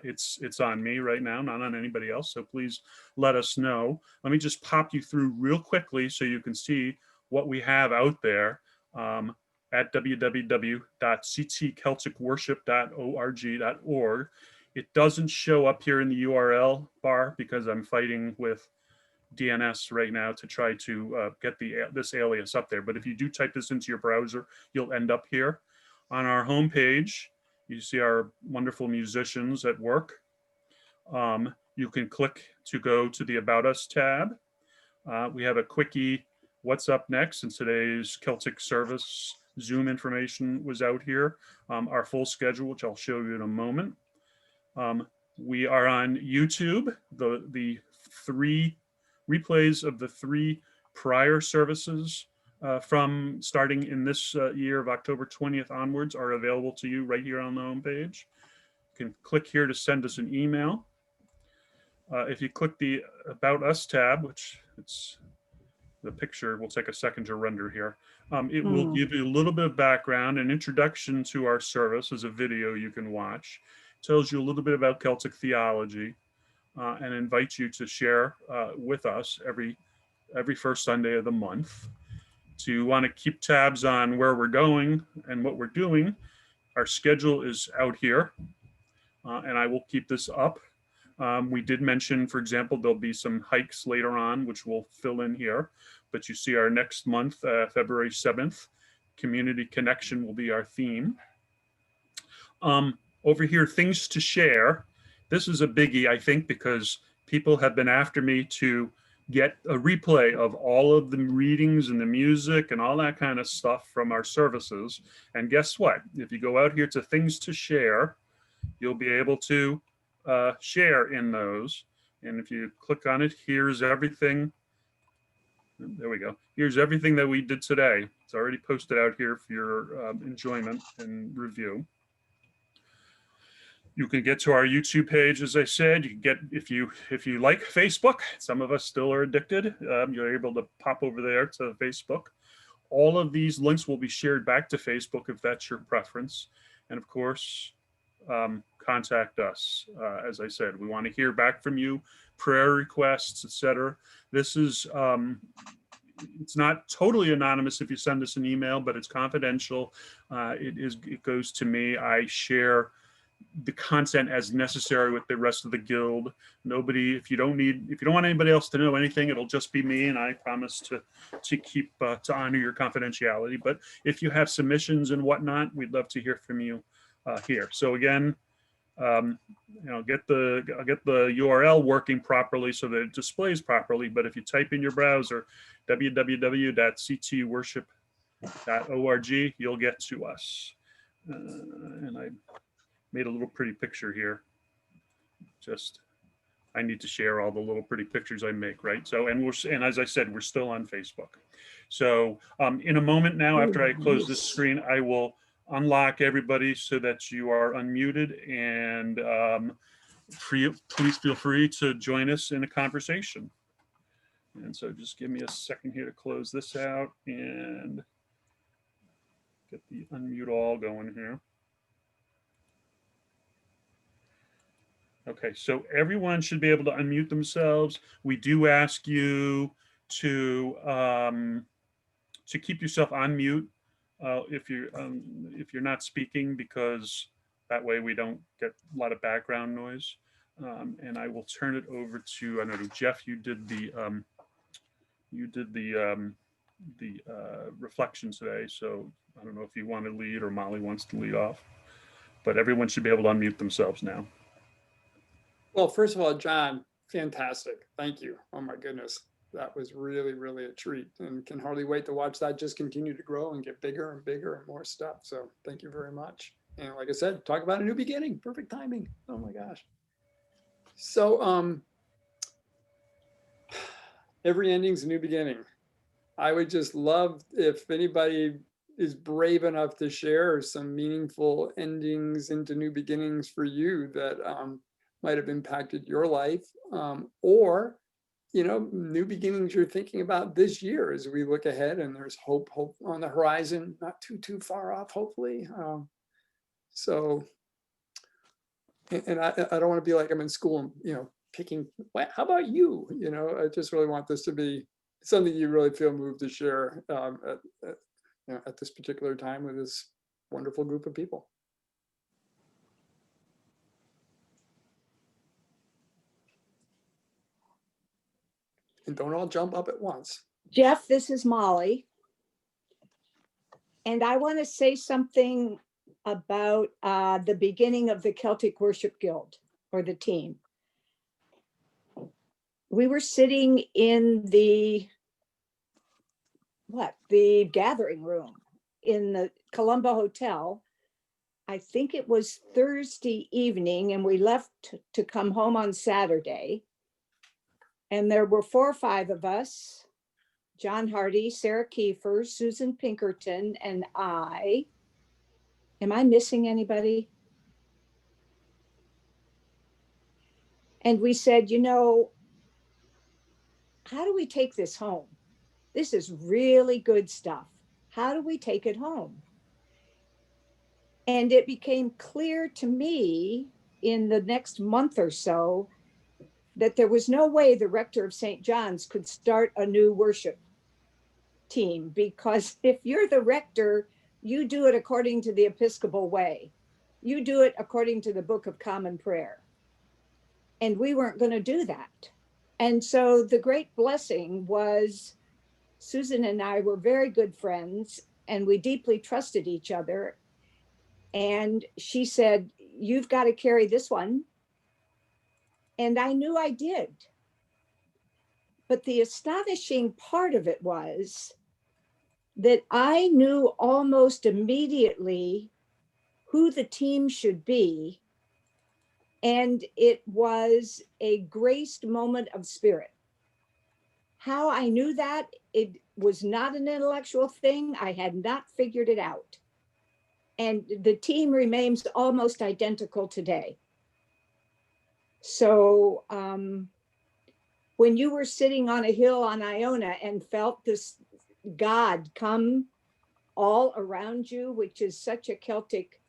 A: it's on me right now, not on anybody else. So please let us know. Let me just pop you through real quickly so you can see what we have out there at www.ctcelticworship.org. It doesn't show up here in the URL bar because I'm fighting with DNS right now to try to get this alias up there. But if you do type this into your browser, you'll end up here. On our homepage, you see our wonderful musicians at work. You can click to go to the About Us tab. We have a quickie, what's up next, and today's Celtic service Zoom information was out here. Our full schedule, which I'll show you in a moment. We are on YouTube. The 3 replays of the 3 prior services from starting in this year of October 20th onwards are available to you right here on the homepage. You can click here to send us an email. If you click the About Us tab, which it's the picture will take a second to render here, it will give you a little bit of background, an introduction to our service as a video you can watch. It tells you a little bit about Celtic theology. And invite you to share with us every first Sunday of the month. To want to keep tabs on where we're going and what we're doing, our schedule is out here, and I will keep this up. We did mention, for example, there'll be some hikes later on, which we'll fill in here. But you see our next month, February 7th, Community Connection will be our theme. Over here, things to share. This is a biggie, I think, because people have been after me to get a replay of all of the readings and the music and all that kind of stuff from our services. And guess what? If you go out here to things to share, you'll be able to share in those. And if you click on it, here's everything. There we go. Here's everything that we did today. It's already posted out here for your enjoyment and review. You can get to our YouTube page, as I said. You can get, if you like Facebook, some of us still are addicted, you're able to pop over there to Facebook. All of these links will be shared back to Facebook if that's your preference. And of course, contact us. As I said, we want to hear back from you, prayer requests, etc. This is, it's not totally anonymous if you send us an email, but it's confidential. It goes to me. I share the content as necessary with the rest of the guild. Nobody, if you don't want anybody else to know anything, it'll just be me, and I promise to keep to honor your confidentiality. But if you have submissions and whatnot, we'd love to hear from you here. So again, get the URL working properly so that it displays properly. But if you type in your browser www.ctworship.org, you'll get to us. And I made a little pretty picture here. Just, I need to share all the little pretty pictures I make, right? So, and as I said, we're still on Facebook. So in a moment now, after I close this screen, I will unlock everybody so that you are unmuted, and please feel free to join us in a conversation. And so just give me a second here to close this out and get the unmute all going here. Okay, so everyone should be able to unmute themselves. We do ask you to keep yourself on mute if you're not speaking, because that way we don't get a lot of background noise. And I will turn it over to, I know, Jeff, you did the reflection today, so I don't know if you want to lead or Molly wants to lead off, but everyone should be able to unmute themselves now.
E: Well, first of all, John, fantastic. Thank you. Oh my goodness. That was really, really a treat, and can hardly wait to watch that just continue to grow and get bigger and bigger and more stuff. So thank you very much. And like I said, talk about a new beginning. Perfect timing. Oh my gosh. So every ending's a new beginning. I would just love if anybody is brave enough to share some meaningful endings into new beginnings for you that might have impacted your life, or, new beginnings you're thinking about this year as we look ahead, and there's hope on the horizon, not too far off, hopefully. So, and I don't want to be like I'm in school and, picking, how about you? I just really want this to be something you really feel moved to share at this particular time with this wonderful group of people. And don't all jump up at once.
C: Jeff, this is Molly. And I want to say something about the beginning of the Celtic Worship Guild, or the team. We were sitting in the gathering room in the Columba Hotel. I think it was Thursday evening, and we left to come home on Saturday. And there were 4 or 5 of us: John Hardy, Sarah Kiefer, Susan Pinkerton, and I. Am I missing anybody? And we said, how do we take this home? This is really good stuff. How do we take it home? And it became clear to me in the next month or so that there was no way the rector of St. John's could start a new worship team, because if you're the rector, you do it according to the Episcopal way. You do it according to the Book of Common Prayer. And we weren't going to do that. And so the great blessing was Susan and I were very good friends, and we deeply trusted each other. And she said, "You've got to carry this one." And I knew I did. But the astonishing part of it was that I knew almost immediately who the team should be. And it was a graced moment of spirit. How I knew that, it was not an intellectual thing. I had not figured it out. And the team remains almost identical today. So when you were sitting on a hill on Iona and felt this God come all around you, which is such a Celtic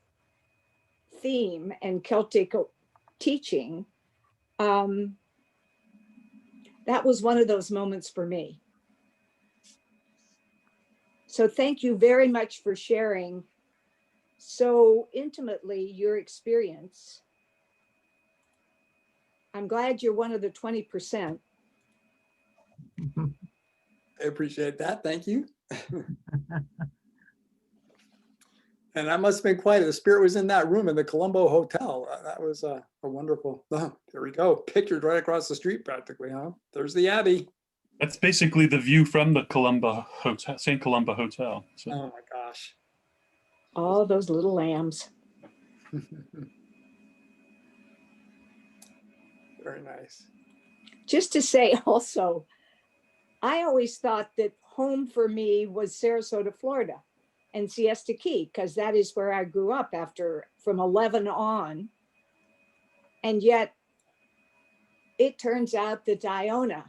C: theme and Celtic teaching, that was one of those moments for me. So thank you very much for sharing so intimately your experience. I'm glad you're one of the 20%.
E: I appreciate that. Thank you. And that must have been quite, the spirit was in that room in the Colombo Hotel. That was a wonderful, there we go. Pictured right across the street practically, huh? There's the Abbey.
A: That's basically the view from the Columba Hotel, St. Columba Hotel. So.
E: Oh my gosh.
C: All those little lambs.
E: Very nice.
C: Just to say also, I always thought that home for me was Sarasota, Florida, and Siesta Key, because that is where I grew up from 11 on. And yet it turns out that Iona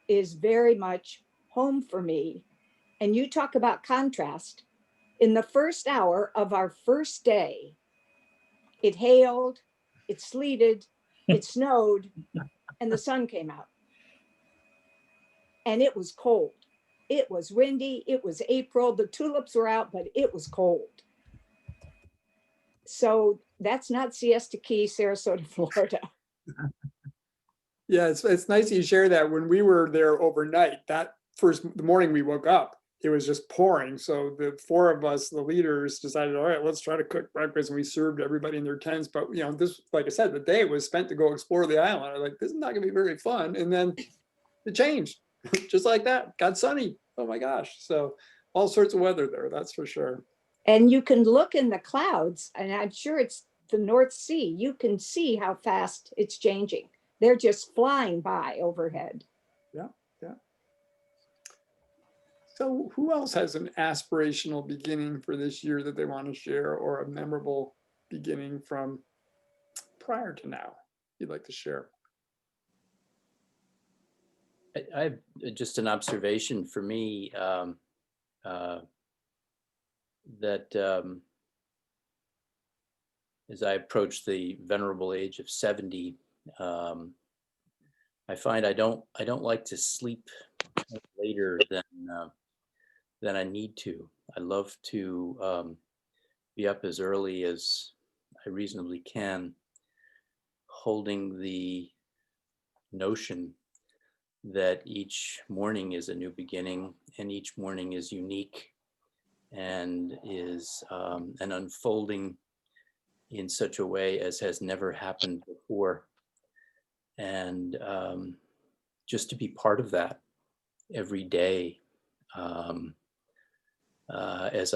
C: is very much home for me. And you talk about contrast. In the first hour of our first day, it hailed, it sleeted, it snowed, and the sun came out. And it was cold. It was windy. It was April. The tulips were out, but it was cold. So that's not Siesta Key, Sarasota, Florida.
E: Yeah, it's nice you share that. When we were there overnight, the morning we woke up, it was just pouring. So the 4 of us, the leaders, decided, all right, let's try to cook breakfast. And we served everybody in their tents. But, this, like I said, the day was spent to go explore the island. I was like, this is not going to be very fun. And then it changed just like that. Got sunny. Oh my gosh. So all sorts of weather there, that's for sure.
C: And you can look in the clouds, and I'm sure it's the North Sea. You can see how fast it's changing. They're just flying by overhead.
E: Yeah. So who else has an aspirational beginning for this year that they want to share, or a memorable beginning from prior to now? you'd like to share.
B: I have just an observation for me that as I approach the venerable age of 70, I find I don't like to sleep later than I need to. I love to be up as early as I reasonably can, holding the notion that each morning is a new beginning and each morning is unique and is an unfolding in such a way as has never happened before. And just to be part of that every day, as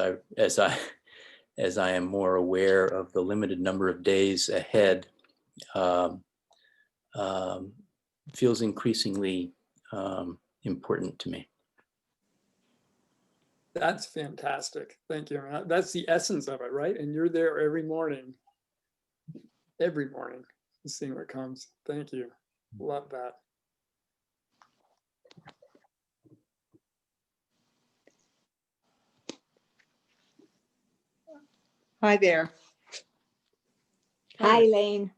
B: I am more aware of the limited number of days ahead, feels increasingly important to me.
E: That's fantastic. Thank you. That's the essence of it, right? And you're there every morning, seeing what comes. Thank you. Love that.
H: Hi there.
C: Hi, Lane.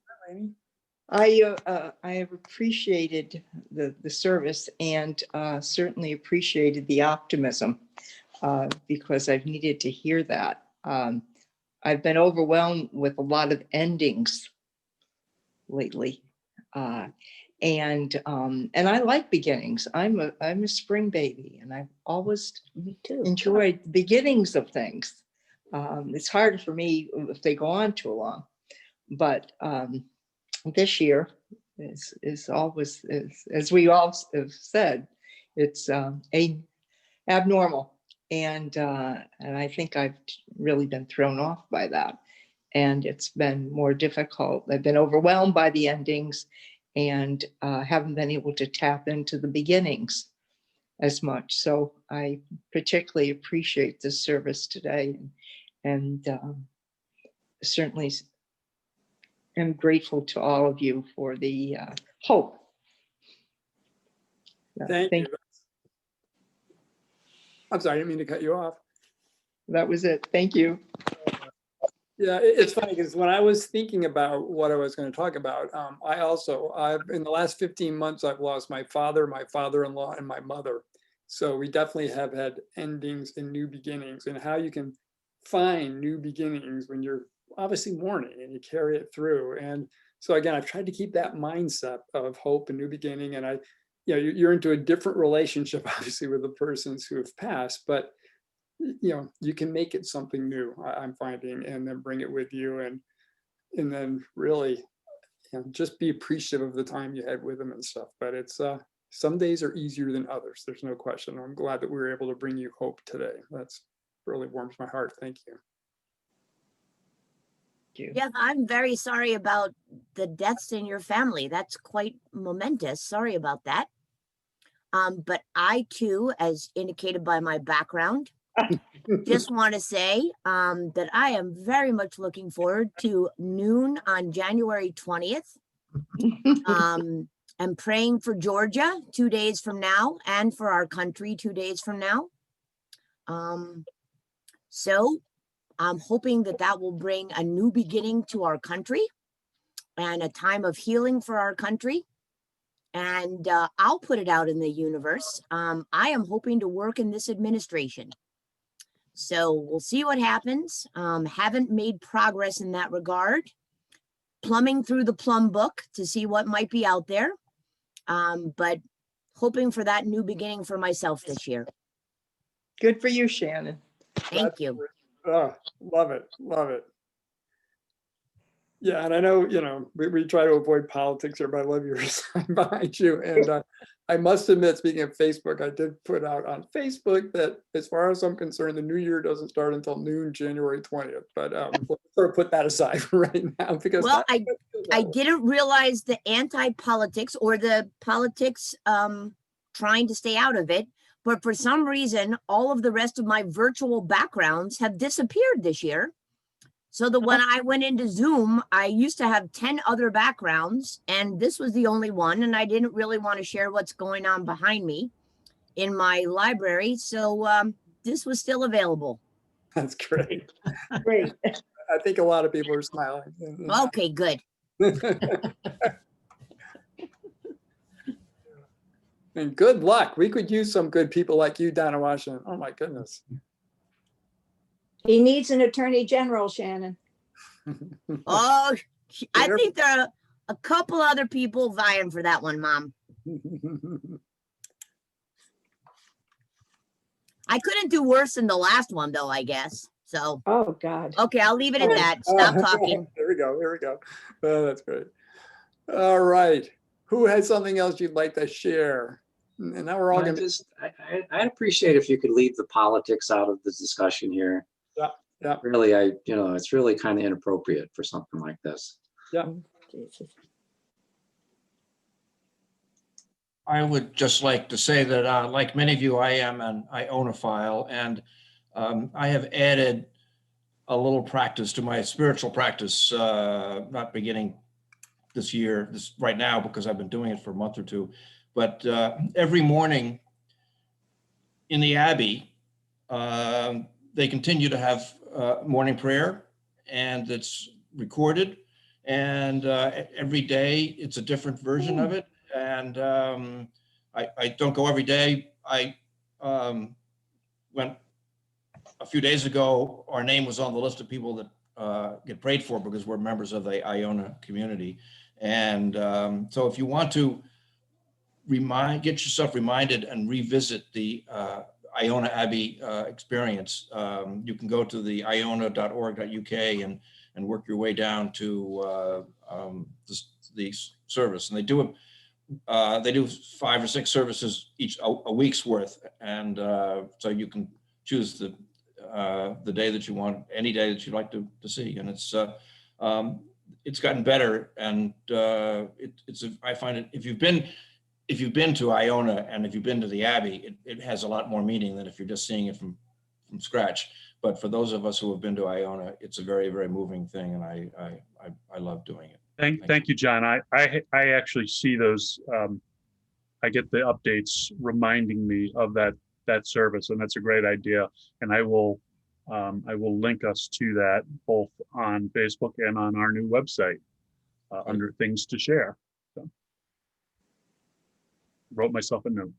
H: I have appreciated the service and certainly appreciated the optimism because I've needed to hear that. I've been overwhelmed with a lot of endings lately, and I like beginnings. I'm a spring baby, and I've always enjoyed the beginnings of things. It's hard for me if they go on too long, but this year is always, as we all have said, it's abnormal, and I think I've really been thrown off by that, and it's been more difficult. I've been overwhelmed by the endings, and haven't been able to tap into the beginnings as much. So I particularly appreciate this service today, and certainly am grateful to all of you for the hope.
E: Thank you. I'm sorry, I didn't mean to cut you off.
H: That was it. Thank you.
E: Yeah, it's funny because when I was thinking about what I was going to talk about, I've in the last 15 months, I've lost my father, my father-in-law, and my mother. So we definitely have had endings and new beginnings, and how you can find new beginnings when you're obviously mourning and you carry it through. And so again, I've tried to keep that mindset of hope and new beginning. And you're into a different relationship, obviously, with the persons who have passed, but you can make it something new, I'm finding, and then bring it with you, and then really just be appreciative of the time you had with them and stuff. But it's some days are easier than others. There's no question. I'm glad that we were able to bring you hope today. That's really warms my heart. Thank you.
I: Yes, I'm very sorry about the deaths in your family. That's quite momentous. Sorry about that. But I too, as indicated by my background, just want to say that I am very much looking forward to noon on January 20th. I'm praying for Georgia 2 days from now, and for our country 2 days from now. So I'm hoping that will bring a new beginning to our country and a time of healing for our country. And I'll put it out in the universe. I am hoping to work in this administration. So we'll see what happens. Haven't made progress in that regard. Plumbing through the plum book to see what might be out there. But hoping for that new beginning for myself this year.
H: Good for you, Shannon.
I: Thank you.
E: Oh, love it. Love it. Yeah, and I know, we try to avoid politics here, but I love your sign behind you. And I must admit, speaking of Facebook, I did put out on Facebook that as far as I'm concerned, the new year doesn't start until noon, January 20th. But we'll sort of put that aside for right now, because
I: I didn't realize the anti-politics or the politics trying to stay out of it. But for some reason, all of the rest of my virtual backgrounds have disappeared this year. So that when I went into Zoom, I used to have 10 other backgrounds, and this was the only one. And I didn't really want to share what's going on behind me in my library. So this was still available.
E: That's great.
C: Great.
E: I think a lot of people are smiling.
I: Okay, good.
E: And good luck. We could use some good people like you down in Washington. Oh my goodness.
C: He needs an attorney general, Shannon.
I: Oh, I think there are a couple other people vying for that one, Mom. I couldn't do worse than the last one, though, I guess. So,
C: Oh, God.
I: okay, I'll leave it at that. Stop talking.
E: There we go. Here we go. Oh, that's great. All right. Who has something else you'd like to share? And now we're all going to.
J: I'd appreciate if you could leave the politics out of the discussion here.
E: Yeah. Yeah.
J: Really, it's really kind of inappropriate for something like this.
E: Yeah.
C: Jesus.
K: I would just like to say that, like many of you, I am an Ionophile, and I have added a little practice to my spiritual practice, not beginning this year, right now, because I've been doing it for a month or two. But every morning in the Abbey, they continue to have morning prayer, and it's recorded. And every day it's a different version of it. And I don't go every day. I went a few days ago. Our name was on the list of people that get prayed for because we're members of the Iona community. And so if you want to get yourself reminded and revisit the Iona Abbey experience, you can go to the iona.org.uk and work your way down to the service. And they do 5 or 6 services each a week's worth, and so you can choose the day that you want, any day that you'd like to see. And it's gotten better, and I find it, if you've been to Iona and if you've been to the Abbey, it has a lot more meaning than if you're just seeing it from scratch. But for those of us who have been to Iona, it's a very, very moving thing, and I love doing it.
A: Thank you, John. I actually see those. I get the updates reminding me of that service, and that's a great idea. And I will link us to that both on Facebook and on our new website under things to share. So, wrote myself a note.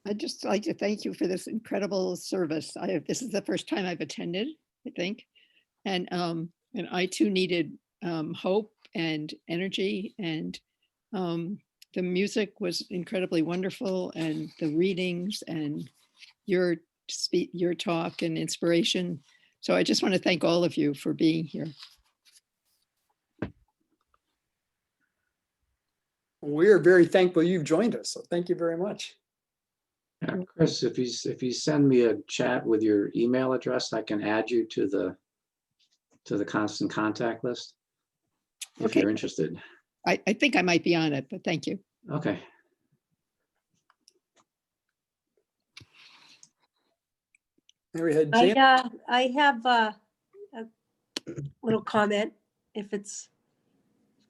L: I'd just like to thank you for this incredible service. This is the first time I've attended, I think. And I too needed hope and energy, and the music was incredibly wonderful, and the readings and your talk and inspiration. So I just want to thank all of you for being here.
E: We're very thankful you've joined us. So thank you very much.
J: Yeah, Chris, if you send me a chat with your email address, I can add you to the constant contact list if you're interested.
L: I think I might be on it, but thank you.
J: Okay.
E: There we had Jim.
M: I have a little comment.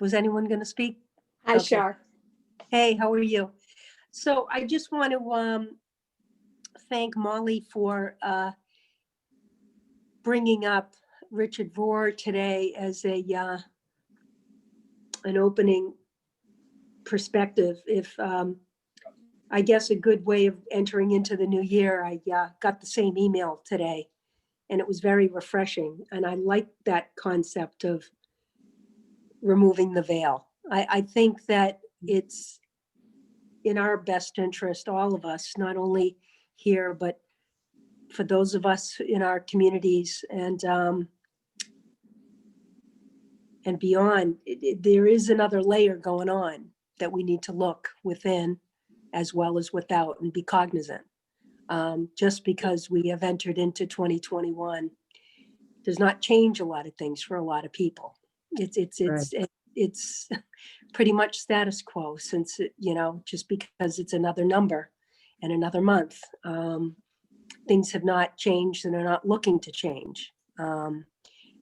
M: Was anyone going to speak?
C: Hi,
M: Okay.
C: Shar.
M: Hey, how are you? So I just want to thank Molly for bringing up Richard Rohr today as an opening perspective. If I guess a good way of entering into the new year, I got the same email today, and it was very refreshing. And I like that concept of removing the veil. I think that it's in our best interest, all of us, not only here, but for those of us in our communities and beyond. There is another layer going on that we need to look within as well as without and be cognizant. Just because we have entered into 2021 does not change a lot of things for a lot of people. It's pretty much status quo, since just because it's another number and another month. things have not changed and are not looking to change.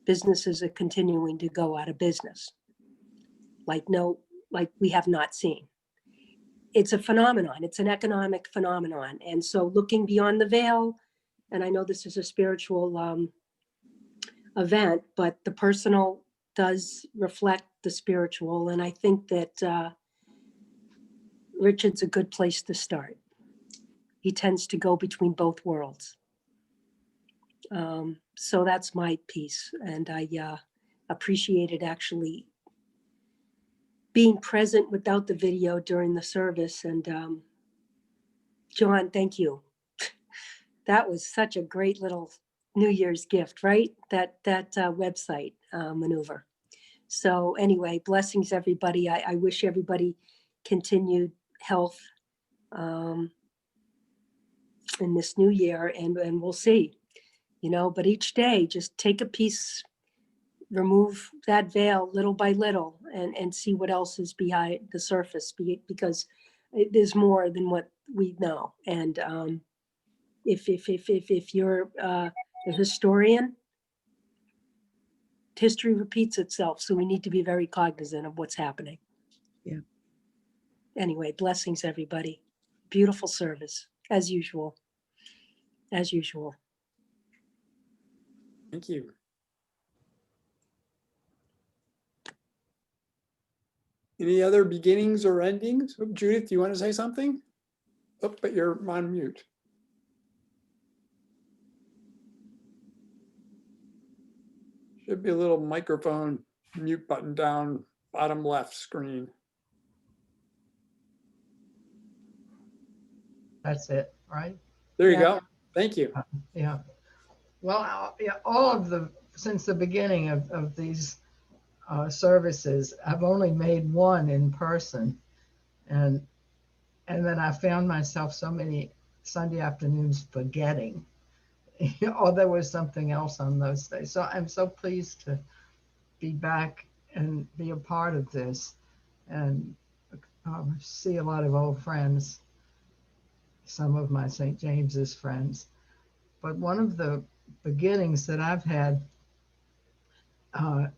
M: Businesses are continuing to go out of business, like we have not seen. It's a phenomenon. It's an economic phenomenon. And so looking beyond the veil, and I know this is a spiritual event, but the personal does reflect the spiritual. And I think that Richard's a good place to start. He tends to go between both worlds. So that's my piece. And I appreciated actually being present without the video during the service. And John, thank you. That was such a great little New Year's gift, right? That website maneuver. So anyway, blessings, everybody. I wish everybody continued health in this new year, and we'll see, but each day, just take a piece, remove that veil little by little, and see what else is behind the surface, because there's more than what we know. And if you're a historian, history repeats itself, so we need to be very cognizant of what's happening.
D: Yeah.
M: Anyway, blessings, everybody. Beautiful service, as usual. As usual.
E: Thank you. Any other beginnings or endings? Oh, Judith, do you want to say something? Oh, but you're on mute. Should be a little microphone mute button down bottom left screen.
N: That's it, right?
E: There you go. Thank you.
N: Yeah. Well, yeah, all of since the beginning of these services, I've only made one in person. And then I found myself so many Sunday afternoons forgetting, or there was something else on those days. So I'm so pleased to be back and be a part of this, and see a lot of old friends, some of my St. James's friends. But one of the beginnings that I've had,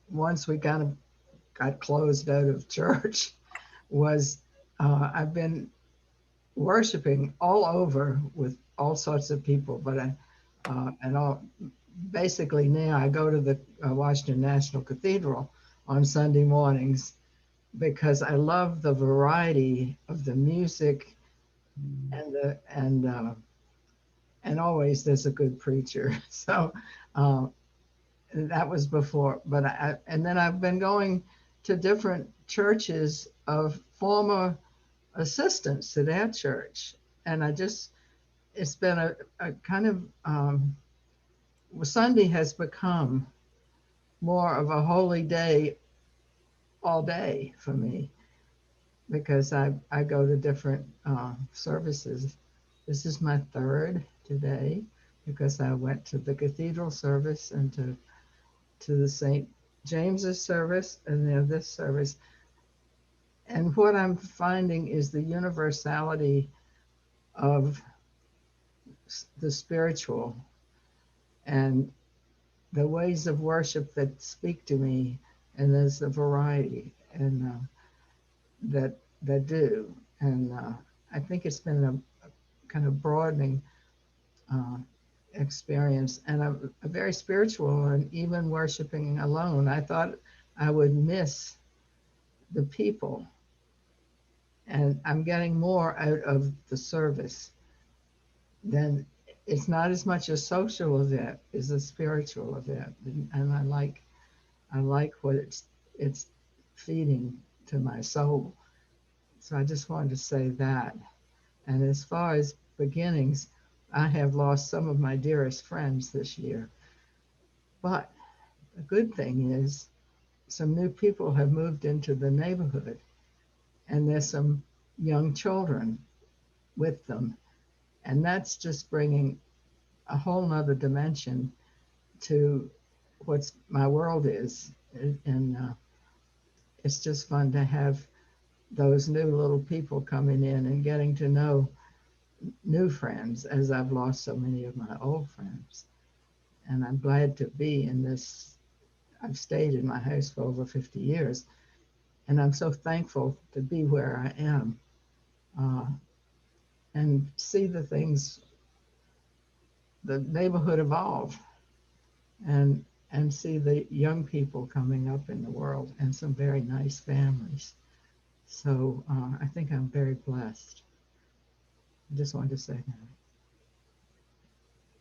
N: once we got closed out of church, was I've been worshiping all over with all sorts of people, but basically now I go to the Washington National Cathedral on Sunday mornings because I love the variety of the music, and always there's a good preacher. So that was before, but and then I've been going to different churches of former assistants to that church, and it's been a kind of Sunday has become more of a holy day all day for me, because I go to different services. This is my third today, because I went to the cathedral service and to the St. James's service and then this service. And what I'm finding is the universality of the spiritual and the ways of worship that speak to me, and there's a variety and that do. And I think it's been a kind of broadening experience, and a very spiritual, and even worshiping alone. I thought I would miss the people, and I'm getting more out of the service than, it's not as much a social event as a spiritual event, and I like what it's feeding to my soul. So I just wanted to say that. And as far as beginnings, I have lost some of my dearest friends this year. But the good thing is some new people have moved into the neighborhood, and there's some young children with them. And that's just bringing a whole nother dimension to what's my world is. And it's just fun to have those new little people coming in and getting to know new friends as I've lost so many of my old friends. And I'm glad to be in this. I've stayed in my house for over 50 years, and I'm so thankful to be where I am and see the things, the neighborhood evolve, and see the young people coming up in the world and some very nice families. So I think I'm very blessed. I just wanted to say that.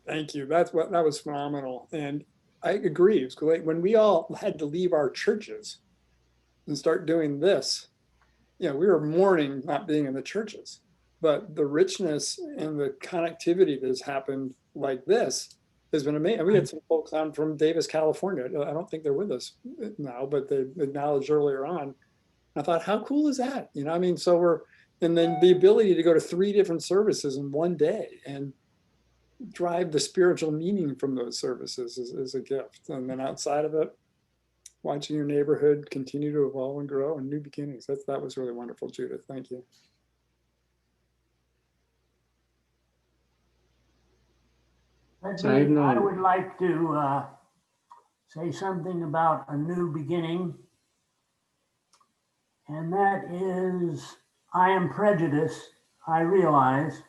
E: Thank you. That was phenomenal. And I agree. It was great. When we all had to leave our churches and start doing this, we were mourning not being in the churches, but the richness and the connectivity that has happened like this has been amazing. And we had some folks on from Davis, California. I don't think they're with us now, but they acknowledged earlier on. I thought, how cool is that? And then the ability to go to 3 different services in one day and drive the spiritual meaning from those services is a gift. And then outside of it, watching your neighborhood continue to evolve and grow and new beginnings. That was really wonderful, Judith. Thank you.
O: I would like to say something about a new beginning. And that is, I am prejudiced, I realize,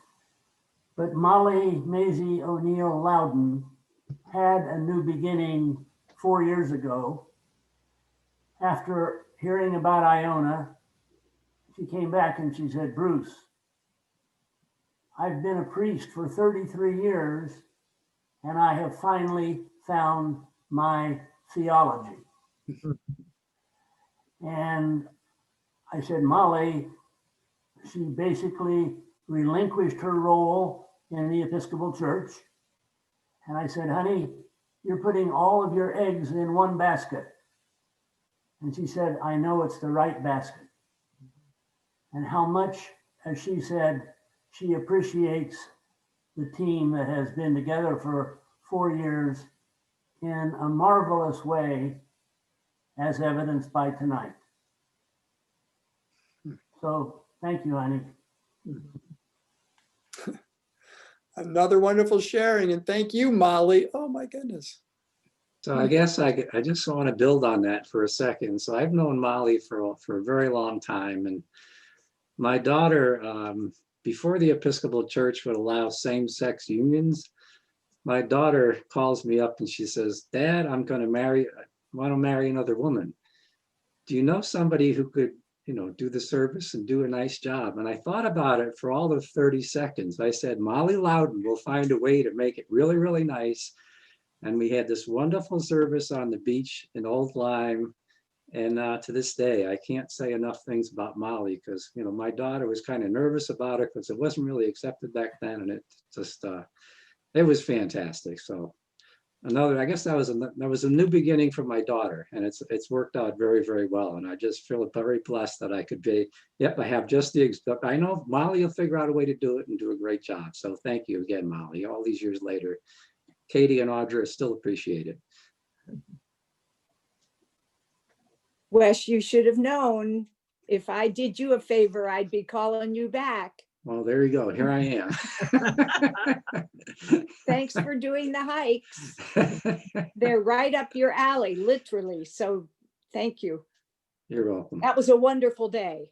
O: but Molly Maisie O'Neill Loudon had a new beginning 4 years ago. After hearing about Iona, she came back and she said, Bruce, I've been a priest for 33 years and I have finally found my theology. And I said, Molly, she basically relinquished her role in the Episcopal Church. And I said, honey, you're putting all of your eggs in one basket. And she said, I know it's the right basket. And how much, as she said, she appreciates the team that has been together for 4 years in a marvelous way, as evidenced by tonight. So thank you, honey.
E: Another wonderful sharing. And thank you, Molly. Oh my goodness.
J: So I guess I just want to build on that for a second. So I've known Molly for a very long time. And my daughter, before the Episcopal Church would allow same-sex unions, my daughter calls me up and she says, Dad, I want to marry another woman. Do you know somebody who could, do the service and do a nice job? And I thought about it for all of 30 seconds. I said, Molly Loudon will find a way to make it really, really nice. And we had this wonderful service on the beach in Old Lyme. And to this day, I can't say enough things about Molly because, my daughter was kind of nervous about it because it wasn't really accepted back then. And it just, it was fantastic. So I guess that was a new beginning for my daughter, and it's worked out very, very well. And I just feel very blessed that I could be, I have just I know Molly will figure out a way to do it and do a great job. So thank you again, Molly, all these years later. Katie and Audra still appreciate it.
C: Wes, you should have known if I did you a favor, I'd be calling you back.
J: Well, there you go. Here I am.
C: Thanks for doing the hikes. They're right up your alley, literally. So thank you.
J: You're welcome.
C: That was a wonderful day.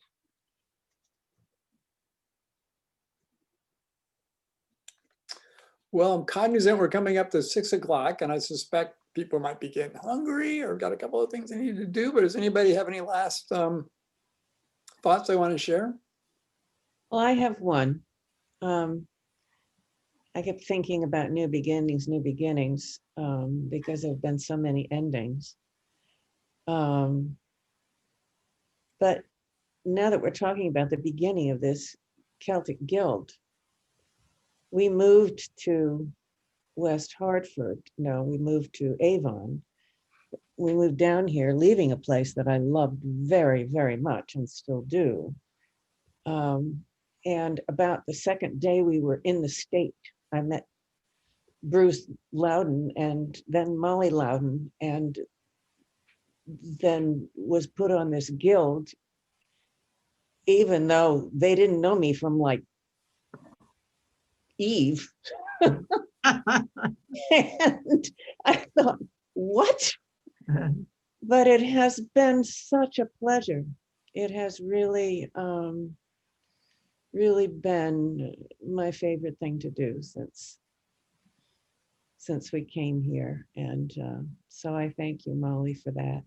E: Well, I'm cognizant we're coming up to 6 o'clock, and I suspect people might be getting hungry or got a couple of things they need to do. But does anybody have any last thoughts they want to share?
D: Well, I have one. I kept thinking about new beginnings, because there have been so many endings. But now that we're talking about the beginning of this Celtic Guild, we moved to West Hartford. No, we moved to Avon. We moved down here, leaving a place that I loved very, very much and still do. And about the second day we were in the state, I met Bruce Loudon and then Molly Loudon, and then was put on this guild, even though they didn't know me from like Eve. And I thought, what? But it has been such a pleasure. It has really, really been my favorite thing to do since we came here. And so I thank you, Molly, for that.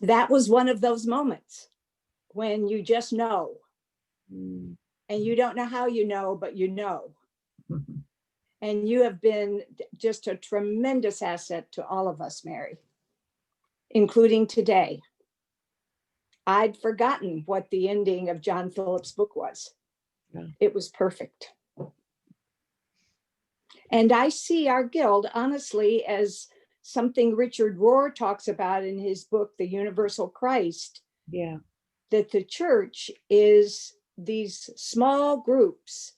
C: That was one of those moments when you just know.
D: Mm.
C: And you don't know how you know, but you know. And you have been just a tremendous asset to all of us, Mary, including today. I'd forgotten what the ending of John Phillips' book was.
D: Yeah.
C: It was perfect. And I see our guild, honestly, as something Richard Rohr talks about in his book, The Universal Christ.
D: Yeah.
C: That the church is these small groups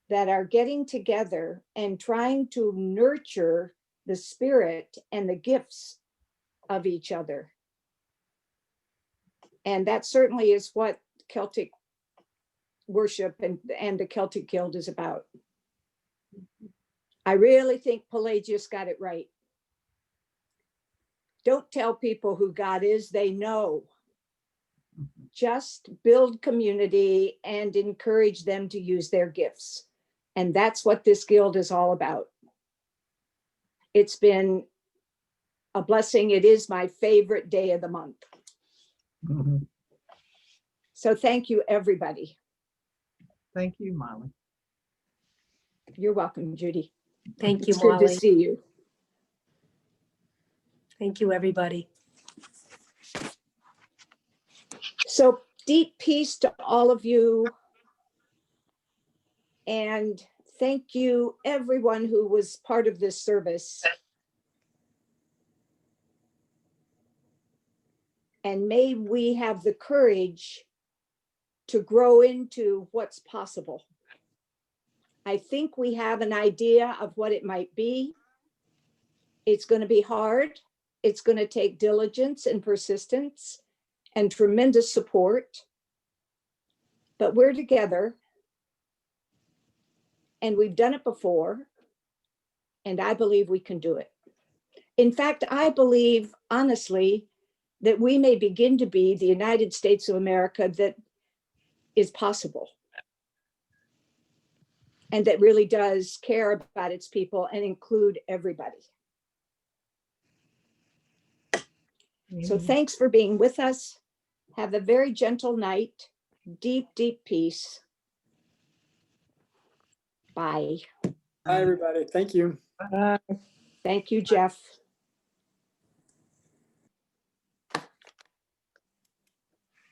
C: that are getting together and trying to nurture the spirit and the gifts of each other. And that certainly is what Celtic worship and the Celtic Guild is about. I really think Pelagius got it right. Don't tell people who God is, they know. Just build community and encourage them to use their gifts. And that's what this guild is all about. It's been a blessing. It is my favorite day of the month.
N: Mm-hmm.
C: So thank you, everybody.
N: Thank you, Molly.
C: You're welcome, Judy.
M: Thank you,
C: It's good to
M: Molly.
C: see you.
M: Thank you, everybody.
C: So deep peace to all of you. And thank you, everyone who was part of this service. And may we have the courage to grow into what's possible. I think we have an idea of what it might be. It's going to be hard. It's going to take diligence and persistence and tremendous support. But we're together and we've done it before. And I believe we can do it. In fact, I believe, honestly, that we may begin to be the United States of America that is possible. And that really does care about its people and include everybody. So thanks for being with us. Have a very gentle night. Deep, deep peace. Bye.
E: Hi, everybody. Thank you.
C: Thank you, Jeff.